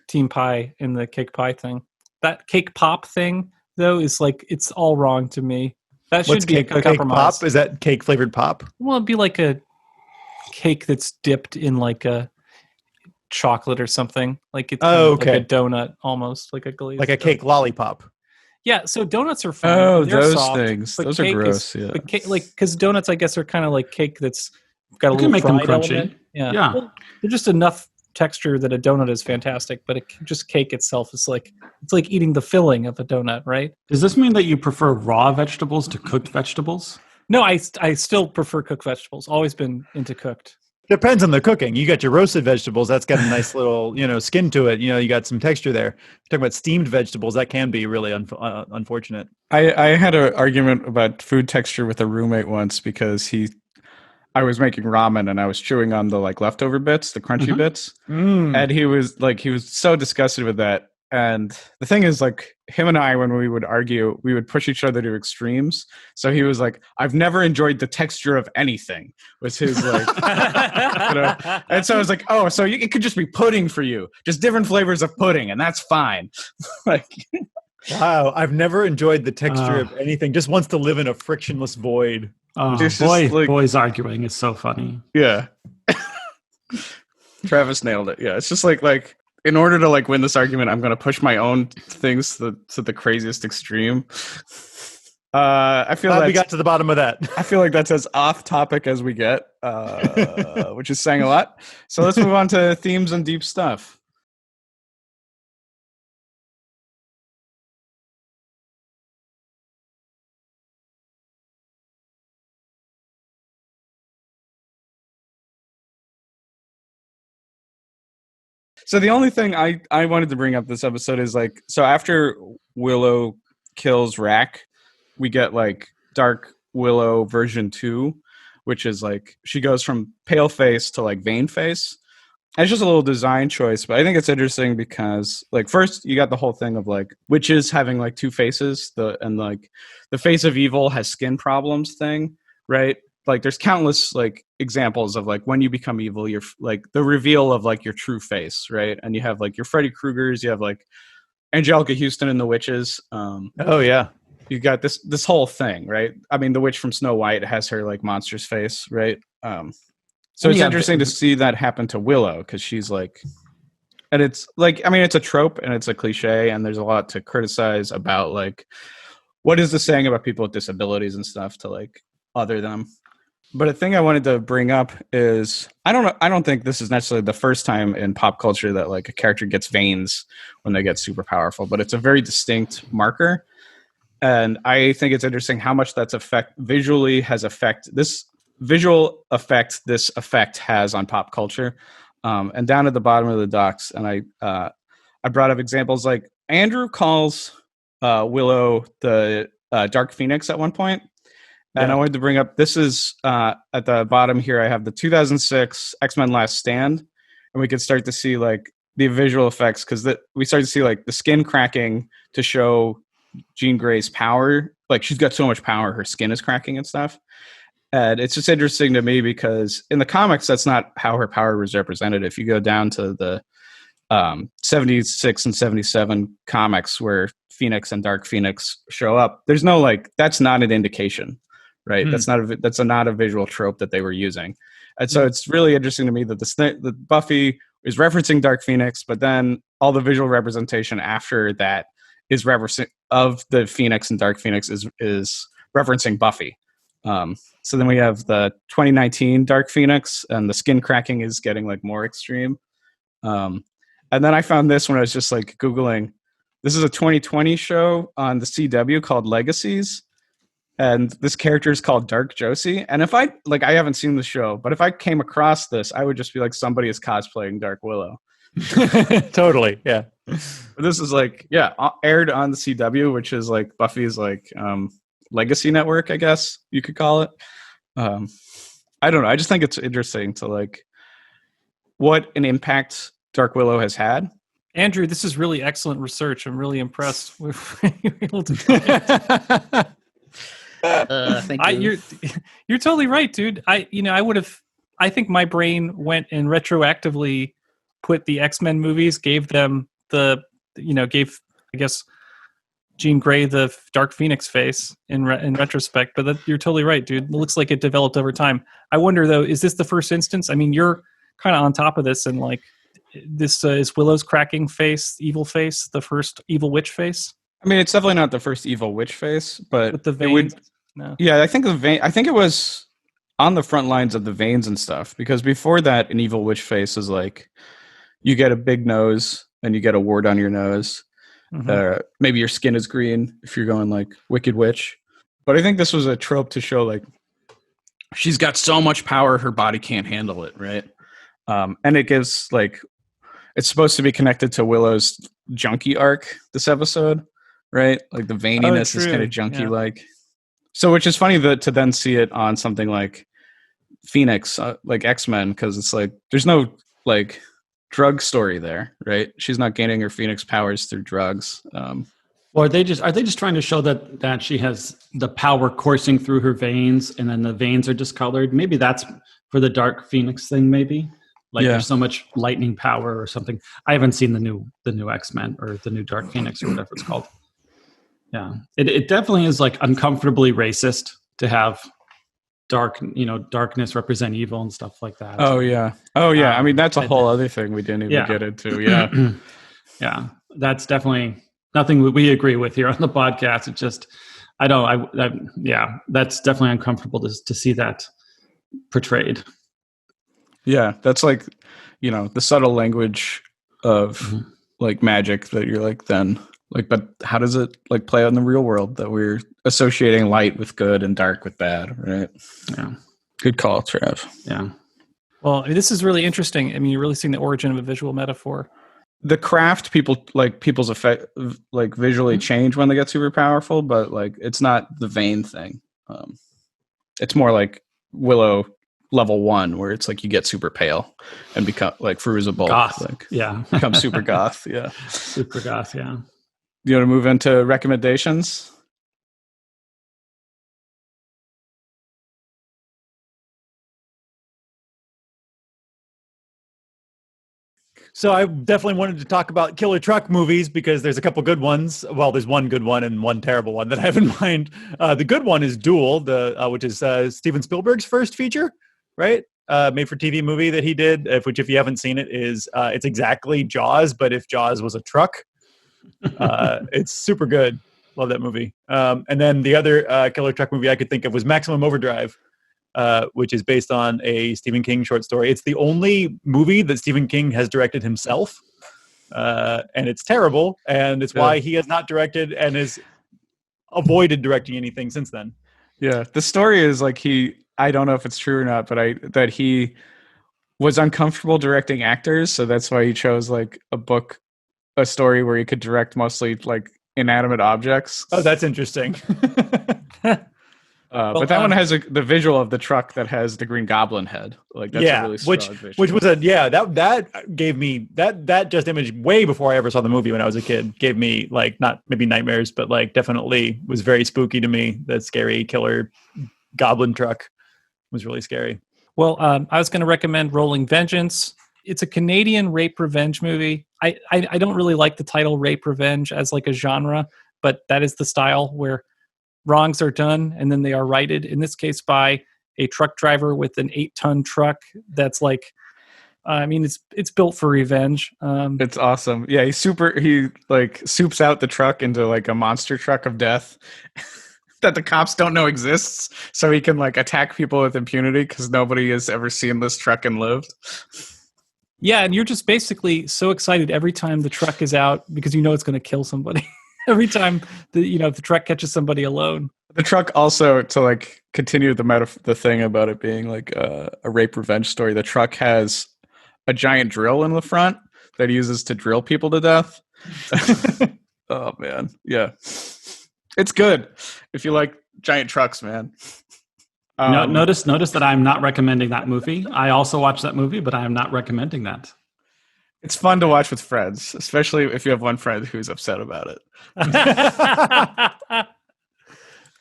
team pie in the cake pie thing. That cake pop thing, though, is like it's all wrong to me. That What's should be a cake compromise. pop? Is that cake flavored pop? Well, it'd be like a cake that's dipped in like a chocolate or something. Like it's kind of like a donut, almost like a glazed, like a cake lollipop. Yeah, so donuts are fine. Oh, They're those soft, things. but Those are cake gross. Yeah. But cake, like because donuts, I guess, are kind of like cake that's got a You can little make them fried crunchy. element. Yeah, Yeah. Well, they're just enough texture that a donut is fantastic, but just cake itself is like it's like eating the filling of a donut, right? Does this mean that you prefer raw vegetables to cooked vegetables? No, I still prefer cooked vegetables. Always been into cooked. Depends on the cooking. You got your roasted vegetables. That's got a nice little, skin to it. You got some texture there. Talking about steamed vegetables, that can be really unfortunate. I had an argument about food texture with a roommate once because I was making ramen and I was chewing on the like leftover bits, the crunchy bits, and he was so disgusted with that. And the thing is, like, him and I, when we would argue, we would push each other to extremes. So he was like, "I've never enjoyed the texture of anything," was his like. And so I was like, "Oh, so it could just be pudding for you, just different flavors of pudding, and that's fine." Like, wow, I've never enjoyed the texture of anything. Just wants to live in a frictionless void. Boys arguing is so funny. Yeah. Travis nailed it. Yeah, it's just like in order to like win this argument, I'm going to push my own things to the craziest extreme. I feel we got to the bottom of that. I feel like that's as off topic as we get, which is saying a lot. So let's move on to themes and deep stuff. So the only thing I wanted to bring up this episode is like, so after Willow kills Rack, we get like Dark Willow version 2, which is like she goes from pale face to like vein face. And it's just a little design choice, but I think it's interesting because like first you got the whole thing of like witches having like two faces, and like the face of evil has skin problems thing, right? Like there's countless like examples of like when you become evil, you're like the reveal of like your true face, right? And you have like your Freddy Kruegers, you have like Angelica Houston and the witches. Oh yeah, you got this whole thing, right? I mean, the witch from Snow White has her like monstrous face, right? So it's interesting to see that happen to Willow because she's like, and it's like, I mean, it's a trope and it's a cliche, and there's a lot to criticize about like what is this saying about people with disabilities and stuff to like other them. But a thing I wanted to bring up is I don't think this is necessarily the first time in pop culture that like a character gets veins when they get super powerful, but it's a very distinct marker. And I think it's interesting how much that's visual effect this effect has on pop culture. And down at the bottom of the docs, and I brought up examples like Andrew calls Willow the Dark Phoenix at one point. And I wanted to bring up, this is at the bottom here, I have the 2006 X-Men Last Stand. And we could start to see like the visual effects because we start to see like the skin cracking to show Jean Grey's power. Like she's got so much power, her skin is cracking and stuff. And it's just interesting to me because in the comics, that's not how her power was represented. If you go down to the 76 and 77 comics where Phoenix and Dark Phoenix show up, there's no like, that's not an indication. Right, that's not a visual trope that they were using, and so it's really interesting to me that that Buffy is referencing Dark Phoenix, but then all the visual representation after that is referencing of the Phoenix and Dark Phoenix is referencing Buffy. So then we have the 2019 Dark Phoenix, and the skin cracking is getting like more extreme. And And then I found this when I was just like Googling. This is a 2020 show on the CW called Legacies. And this character is called Dark Josie. And if I haven't seen the show, but if I came across this, I would just be like, somebody is cosplaying Dark Willow. Totally. Yeah. But this is aired on the CW, which is like Buffy's legacy network, I guess you could call it. I don't know. I just think it's interesting to like what an impact Dark Willow has had. Andrew, this is really excellent research. I'm really impressed with you were able to. Thank you. You're totally right, dude. I think my brain went and retroactively put the X-Men movies, gave them I guess Jean Grey the Dark Phoenix face in retrospect. But you're totally right, dude. It looks like it developed over time. I wonder though, is this the first instance? I mean, you're kind of on top of this, and like this is Willow's cracking face, evil face, the first evil witch face. I mean, it's definitely not the first evil witch face, but with the veins. No. Yeah, I think it was on the front lines of the veins and stuff, because before that, an evil witch face is like you get a big nose and you get a wart on your nose. Mm-hmm. Maybe your skin is green if you're going like Wicked Witch. But I think this was a trope to show like she's got so much power her body can't handle it, right? And it gives like it's supposed to be connected to Willow's junkie arc this episode, right? Like the veininess is kind of junkie like. So, which is funny to then see it on something like Phoenix, like X-Men, because it's like there's no like drug story there, right? She's not gaining her Phoenix powers through drugs. Or are they just trying to show that she has the power coursing through her veins, and then the veins are discolored? Maybe that's for the Dark Phoenix thing. Maybe there's so much lightning power or something. I haven't seen the new X-Men or the new Dark Phoenix or whatever it's called. Yeah, it definitely is like uncomfortably racist to have darkness represent evil and stuff like that. Oh yeah. I mean, that's a whole other thing we didn't even get into. Yeah, yeah, that's definitely nothing we agree with here on the podcast. It's just that's definitely uncomfortable to see that portrayed. Yeah, that's like the subtle language of like magic that you're like then. Like, but how does it like play out in the real world that we're associating light with good and dark with bad, right? Yeah. Good call, Trev. Yeah. Well, this is really interesting. I mean, you're really seeing the origin of a visual metaphor. The craft people's effect like visually change when they get super powerful, but like it's not the vein thing. It's more like Willow level 1, where it's like you get super pale and become like Fruza Bolt. Goth. Like, yeah. Become super goth. Yeah. Super goth. Yeah. You want to move into recommendations? So I definitely wanted to talk about killer truck movies because there's a couple good ones. Well, there's one good one and one terrible one that I have in mind. The good one is Duel, which is Steven Spielberg's first feature, right? Made for TV movie that he did, which if you haven't seen it is it's exactly Jaws, but if Jaws was a truck. It's super good. Love that movie. And then the other killer truck movie I could think of was Maximum Overdrive, which is based on a Stephen King short story. It's the only movie that Stephen King has directed himself, and it's terrible, and it's why he has not directed and has avoided directing anything since then. Yeah, the story is like I don't know if it's true or not, but that he was uncomfortable directing actors, so that's why he chose like a story where he could direct mostly like inanimate objects. Oh, that's interesting. But that one has the visual of the truck that has the Green Goblin head. Like that's a really strong visual. Which was that gave me that just image way before I ever saw the movie when I was a kid. Gave me like not maybe nightmares, but like definitely was very spooky to me. That scary killer goblin truck was really scary. Well, I was going to recommend Rolling Vengeance. It's a Canadian rape revenge movie. I don't really like the title rape revenge as like a genre, but that is the style where wrongs are done and then they are righted. In this case, by a truck driver with an 8-ton truck. That's like, I mean, it's built for revenge. It's awesome. Yeah, he like soups out the truck into like a monster truck of death that the cops don't know exists, so he can like attack people with impunity because nobody has ever seen this truck and lived. Yeah, and you're just basically so excited every time the truck is out because you know it's going to kill somebody. Every time the truck catches somebody alone. The truck also, to like continue the thing about it being like a rape revenge story, the truck has a giant drill in the front that he uses to drill people to death. Oh man, yeah, it's good if you like giant trucks, man. Notice that I'm not recommending that movie. I also watched that movie, but I am not recommending that. It's fun to watch with friends, especially if you have one friend who's upset about it.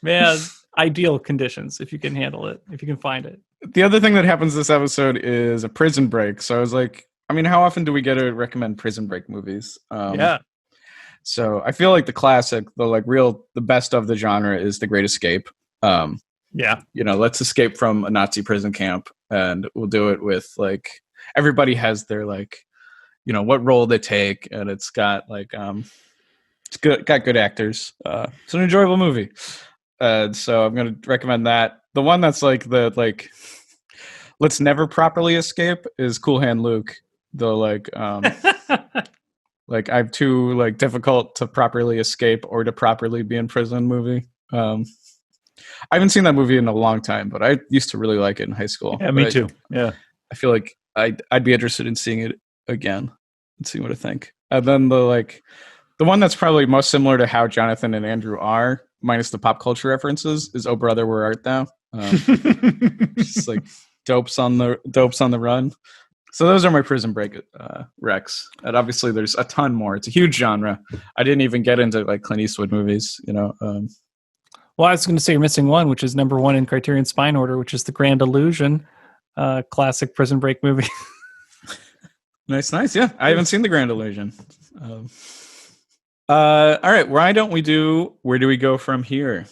Man, ideal conditions if you can handle it, if you can find it. The other thing that happens this episode is a prison break. So I was like, I mean, how often do we get to recommend prison break movies? Yeah. So I feel like the classic, the best of the genre is The Great Escape. Yeah. Let's escape from a Nazi prison camp, and we'll do it with like everybody has their like, what role they take, and it's got like it's got good actors. It's an enjoyable movie. So I'm gonna recommend that. The one that's like let's never properly escape is Cool Hand Luke. Though like like I'm too like difficult to properly escape or to properly be in prison movie. I haven't seen that movie in a long time, but I used to really like it in high school. Yeah, me too. Yeah, I feel like I'd be interested in seeing it again and seeing what I think. And then the one that's probably most similar to how Jonathan and Andrew are, minus the pop culture references, is "Oh Brother, Where Art Thou?" Just like dopes on the run. So those are my prison break recs. And obviously, there's a ton more. It's a huge genre. I didn't even get into like Clint Eastwood movies. Well, I was going to say you're missing one, which is number one in Criterion Spine Order, which is The Grand Illusion, classic prison break movie. Nice. Yeah, I haven't seen The Grand Illusion. All right, why don't we do Where Do We Go From Here?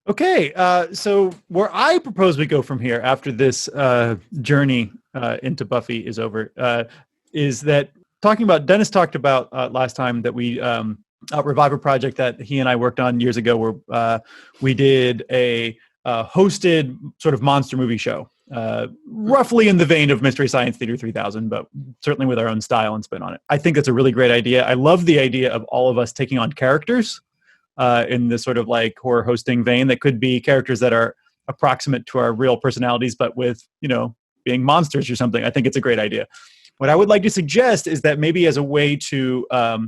Okay, so where I propose we go from here after this journey into Buffy is over is that Dennis talked about last time that we a Reviver project that he and I worked on years ago where we did a hosted sort of monster movie show, roughly in the vein of Mystery Science Theater 3000, but certainly with our own style and spin on it. I think that's a really great idea. I love the idea of all of us taking on characters in this sort of like horror hosting vein that could be characters that are approximate to our real personalities, but with, being monsters or something. I think it's a great idea. What I would like to suggest is that maybe as a way to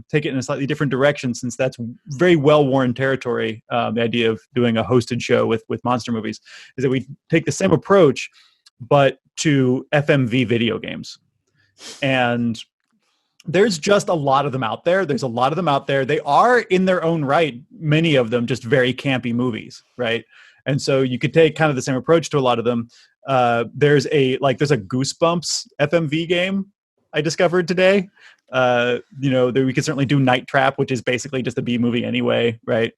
take it in a slightly different direction, since that's very well-worn territory, the idea of doing a hosted show with monster movies, is that we take the same approach, but to FMV video games. And there's just a lot of them out there. They are, in their own right, many of them just very campy movies, right? And so you could take kind of the same approach to a lot of them. There's a Goosebumps FMV game I discovered today. We could certainly do Night Trap, which is basically just a B movie anyway, right?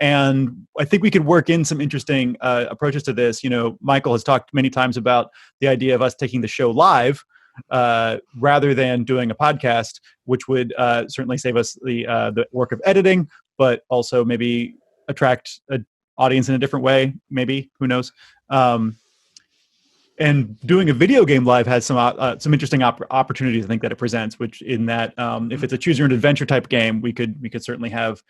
And I think we could work in some interesting approaches to this. Michael has talked many times about the idea of us taking the show live, rather than doing a podcast, which would certainly save us the work of editing, but also maybe attract an audience in a different way. Maybe, who knows? And doing a video game live has some interesting opportunities, I think, that it presents. Which, in that, if it's a choose your own adventure type game, we could certainly have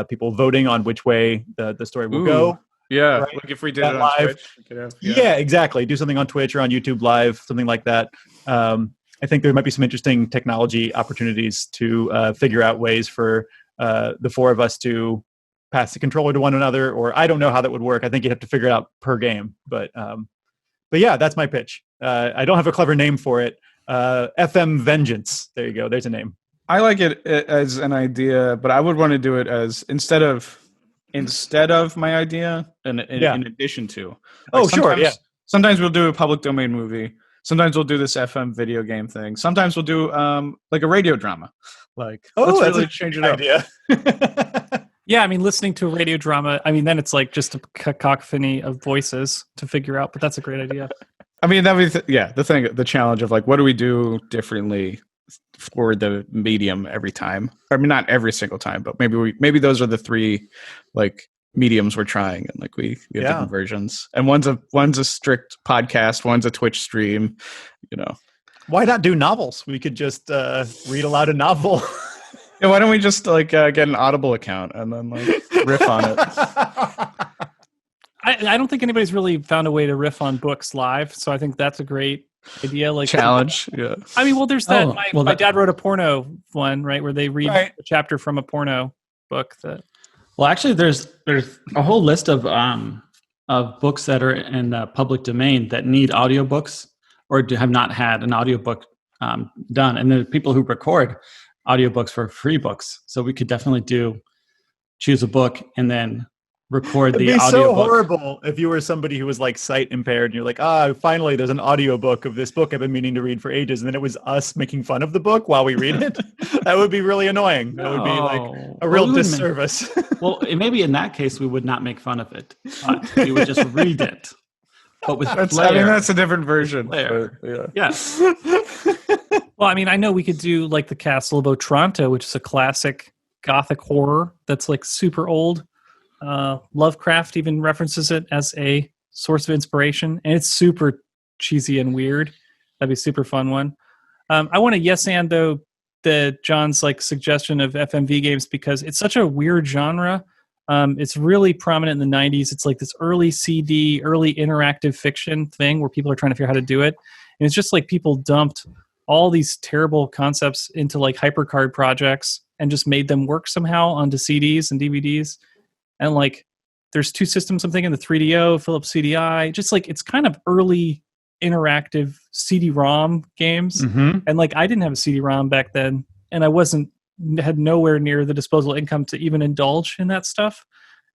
people voting on which way the story will go. Yeah, right? like if we did it on live. Twitch. We could have, yeah, exactly. Do something on Twitch or on YouTube Live, something like that. I think there might be some interesting technology opportunities to figure out ways for the four of us to pass the controller to one another, or I don't know how that would work. I think you'd have to figure it out per game. But yeah, that's my pitch. I don't have a clever name for it. FM Vengeance. There you go. There's a name. I like it as an idea, but I would want to do it as instead of my idea, in addition to. Sometimes we'll do a public domain movie. Sometimes we'll do this FM video game thing. Sometimes we'll do like a radio drama. Let's really change it up. Yeah, I mean, listening to a radio drama, then it's like just a cacophony of voices to figure out, but that's a great idea. I mean, that would be the challenge of like, what do we do differently for the medium every time. I mean, not every single time, but maybe those are the three like mediums we're trying, and like we have different versions. And one's a strict podcast, one's a Twitch stream. Why not do novels? We could just read aloud a novel. Yeah, why don't we just like get an Audible account and then like riff on it? I don't think anybody's really found a way to riff on books live, so I think that's a great idea. Like challenge. Yeah. I mean, well, there's that. My dad wrote a porno one, right, where they read a chapter from a porno book. Well, actually, there's a whole list of books that are in the public domain that need audiobooks or have not had an audiobook done, and there are people who record audiobooks for free books. So we could definitely choose a book and then record the audiobook. It'd be so horrible if you were somebody who was like sight impaired and you're like, finally there's an audiobook of this book I've been meaning to read for ages, and then it was us making fun of the book while we read it. That would be really annoying. That would be like a real disservice. Well, maybe in that case we would not make fun of it. We would just read it. But with flair. I mean, that's a different version. Yes. Well, I mean, I know we could do like the Castle of Otranto, which is a classic Gothic horror that's like super old. Lovecraft even references it as a source of inspiration, and it's super cheesy and weird. That'd be a super fun one. I want to yes and though John's like suggestion of FMV games because it's such a weird genre. It's really prominent in the 90s. It's like this early CD, early interactive fiction thing where people are trying to figure out how to do it, and it's just like people dumped all these terrible concepts into like HyperCard projects and just made them work somehow onto CDs and DVDs. And like, there's two systems, I'm thinking, the 3DO, Philips CDI, just like, it's kind of early interactive CD-ROM games. Mm-hmm. And like, I didn't have a CD-ROM back then, and I had nowhere near the disposable income to even indulge in that stuff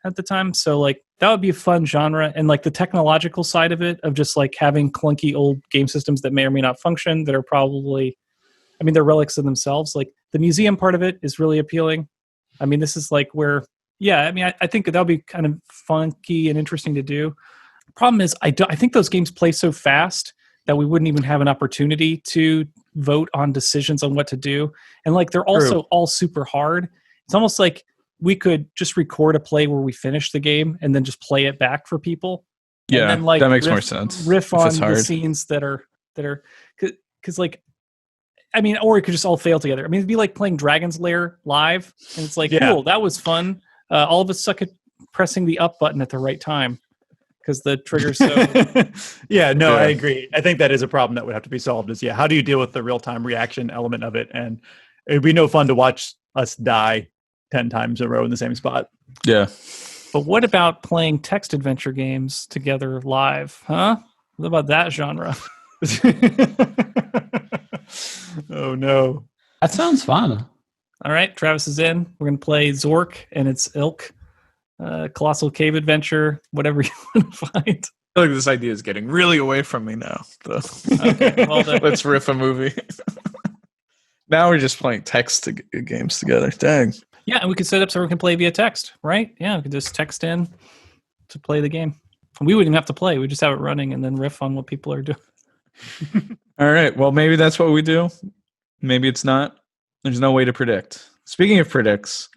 at the time. So like, that would be a fun genre. And like the technological side of it, of just like having clunky old game systems that may or may not function, that are probably, I mean, they're relics in themselves. Like the museum part of it is really appealing. I mean, this is like where, yeah, I mean, I think that would be kind of funky and interesting to do. Problem is, I think those games play so fast that we wouldn't even have an opportunity to vote on decisions on what to do. And like, they're also all super hard. It's almost like we could just record a play where we finish the game and then just play it back for people. Yeah, and then, like, that makes more sense. Riff on the scenes that are because like, I mean, or it could just all fail together. I mean, it'd be like playing Dragon's Lair live, and it's like, cool, that was fun. All of us suck at pressing the up button at the right time because the trigger's so. I agree. I think that is a problem that would have to be solved. Is how do you deal with the real time reaction element of it? And it'd be no fun to watch us die 10 times in a row in the same spot. Yeah. But what about playing text adventure games together live? Huh? What about that genre? Oh no. That sounds fun. All right, Travis is in. We're going to play Zork and its ilk. Colossal Cave Adventure, whatever you want to find. I feel like this idea is getting really away from me now. Okay, well then. Let's riff a movie. Now we're just playing text games together. Dang. Yeah, and we could set up so we can play via text, right? Yeah, we could just text in to play the game. We wouldn't even have to play. We just have it running and then riff on what people are doing. All right. Well, maybe that's what we do. Maybe it's not. There's no way to predict. Speaking of predicts,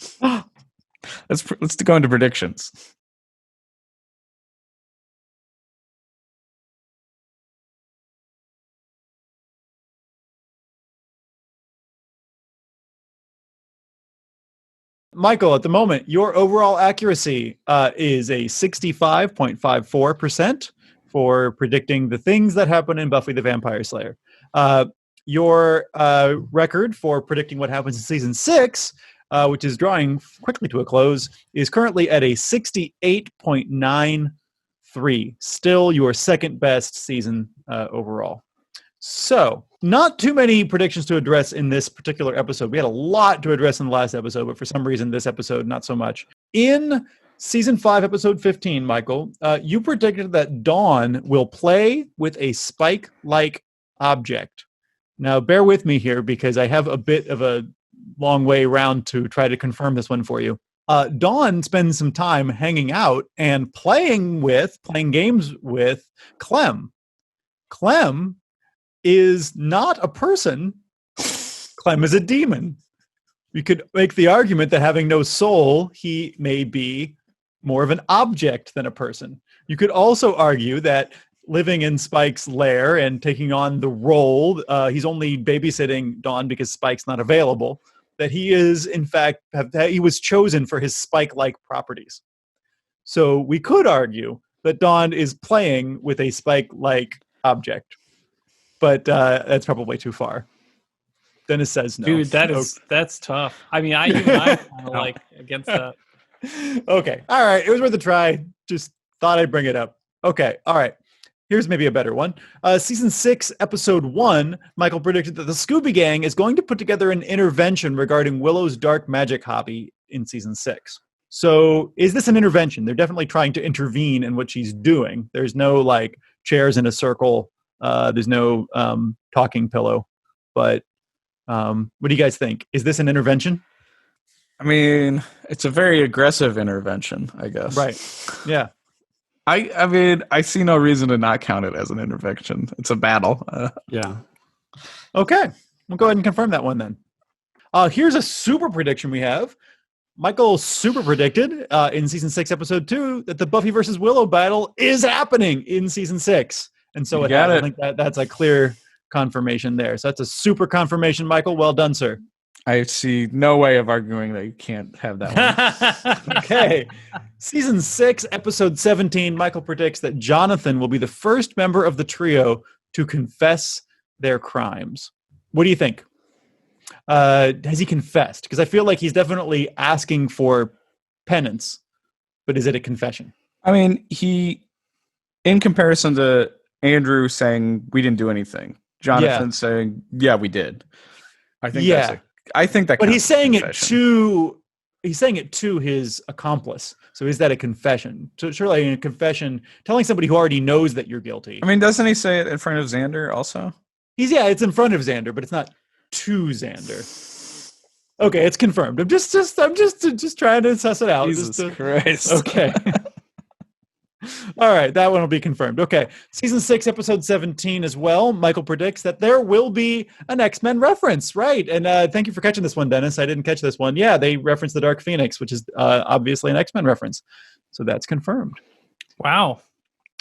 let's go into predictions. Michael, at the moment, your overall accuracy is a 65.54% for predicting the things that happen in Buffy the Vampire Slayer. Your record for predicting what happens in season 6, which is drawing quickly to a close, is currently at a 68.93. Still your second best season overall. So, not too many predictions to address in this particular episode. We had a lot to address in the last episode, but for some reason, this episode, not so much. In season 5, episode 15, Michael, you predicted that Dawn will play with a spike-like object. Now, bear with me here because I have a bit of a long way around to try to confirm this one for you. Dawn spends some time hanging out and playing games with Clem. Clem is not a person. Clem is a demon. You could make the argument that having no soul, he may be more of an object than a person. You could also argue that living in Spike's lair and taking on the role, he's only babysitting Dawn because Spike's not available, that he is, in fact, he was chosen for his Spike-like properties. So we could argue that Dawn is playing with a Spike-like object, but that's probably too far. Dennis says no. Dude, that's tough. I mean, I'm kind of like against that. Okay. All right. It was worth a try. Just thought I'd bring it up. Okay. All right. Here's maybe a better one. Season 6, episode 1, Michael predicted that the Scooby Gang is going to put together an intervention regarding Willow's dark magic hobby in season 6. So is this an intervention? They're definitely trying to intervene in what she's doing. There's no like chairs in a circle. There's no talking pillow. But what do you guys think? Is this an intervention? I mean, it's a very aggressive intervention, I guess. Right. Yeah. I mean, I see no reason to not count it as an intervention. It's a battle. Yeah. Okay. We'll go ahead and confirm that one then. Here's a super prediction we have. Michael super predicted in season 6, episode 2, that the Buffy versus Willow battle is happening in season 6. And so I think that's a clear confirmation there. So that's a super confirmation, Michael. Well done, sir. I see no way of arguing that you can't have that one. Okay. Season 6, episode 17, Michael predicts that Jonathan will be the first member of the trio to confess their crimes. What do you think? Has he confessed? Because I feel like he's definitely asking for penance, but is it a confession? I mean, in comparison to Andrew saying we didn't do anything, Jonathan saying, yeah, we did. I think that. But he's saying it to his accomplice. So is that a confession? So surely a confession, telling somebody who already knows that you're guilty. I mean, doesn't he say it in front of Xander also? It's in front of Xander, but it's not to Xander. Okay, it's confirmed. I'm just trying to suss it out. Jesus Christ. Okay. All right, that one will be confirmed. Okay, season 6, episode 17 as well. Michael predicts that there will be an X-Men reference, right? And thank you for catching this one, Dennis. I didn't catch this one. Yeah, they reference the Dark Phoenix, which is obviously an X-Men reference. So that's confirmed. Wow.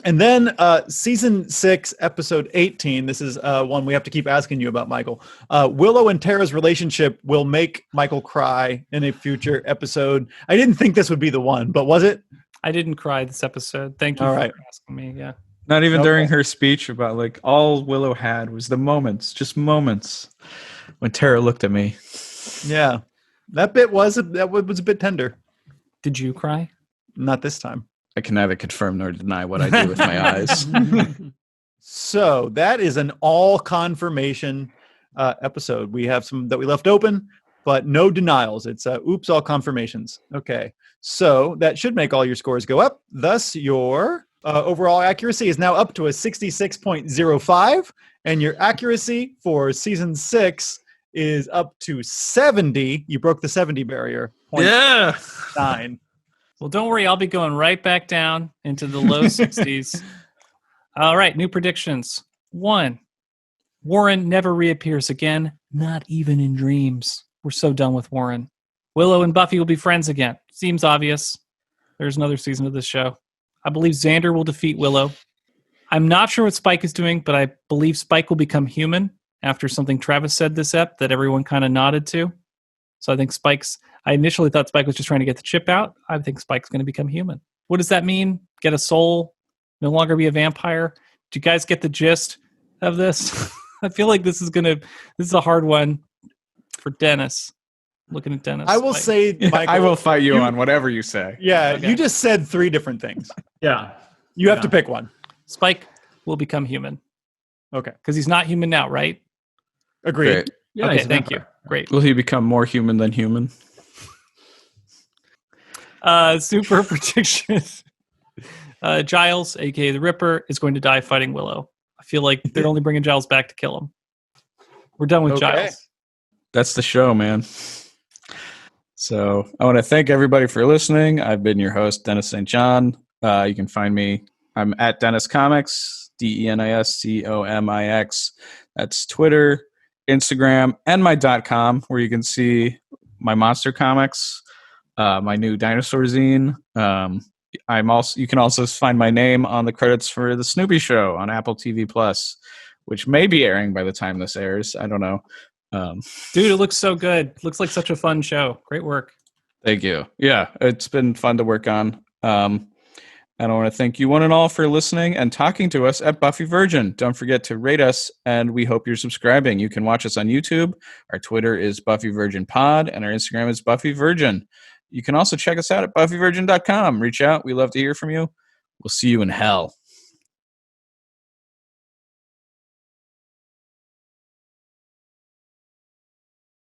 And then season 6, episode 18. This is one we have to keep asking you about, Michael. Willow and Tara's relationship will make Michael cry in a future episode. I didn't think this would be the one, but was it? I didn't cry this episode. Thank you for asking me. Yeah. Not even during her speech about like all Willow had was the moments, just moments when Tara looked at me. Yeah. That bit was a bit tender. Did you cry? Not this time. I can neither confirm nor deny what I do with my eyes. So that is an all confirmation episode. We have some that we left open, but no denials. It's oops, all confirmations. Okay. So that should make all your scores go up. Thus, your overall accuracy is now up to a 66.05, and your accuracy for season 6 is up to 70. You broke the 70 barrier. 9. Well, don't worry. I'll be going right back down into the low 60s. All right. New predictions. 1. Warren never reappears again, not even in dreams. We're so done with Warren. Willow and Buffy will be friends again. Seems obvious. There's another season of this show. I believe Xander will defeat Willow. I'm not sure what Spike is doing, but I believe Spike will become human after something Travis said this ep that everyone kind of nodded to. So I think I initially thought Spike was just trying to get the chip out. I think Spike's going to become human. What does that mean? Get a soul? No longer be a vampire? Do you guys get the gist of this? I feel like this is a hard one for Dennis. Looking at Dennis. I will say, Michael, I will fight you on whatever you say. Yeah, okay. You just said 3 different things. Yeah. You have to pick one. Spike will become human. Okay. Because he's not human now, right? Agreed. Great. Yeah, okay, thank you. Great. Will he become more human than human? Super prediction. Giles, a.k.a. the Ripper, is going to die fighting Willow. I feel like they're only bringing Giles back to kill him. We're done with Giles. That's the show, man. So I want to thank everybody for listening. I've been your host, Dennis St. John. You can find me. I'm at Dennis Comics, DenisComix. That's Twitter, Instagram, and my .com, where you can see my monster comics, my new dinosaur zine. You can also find my name on the credits for the Snoopy Show on Apple TV Plus, which may be airing by the time this airs. I don't know. Dude, it looks so good. Looks like such a fun show. Great work. Thank you. Yeah, it's been fun to work on. And I want to thank you one and all for listening and talking to us at Buffy Virgin. Don't forget to rate us, and we hope you're subscribing. You can watch us on YouTube. Our Twitter is Buffy Virgin Pod, and our Instagram is Buffy Virgin. You can also check us out at buffyvirgin.com. Reach out. We love to hear from you. We'll see you in hell.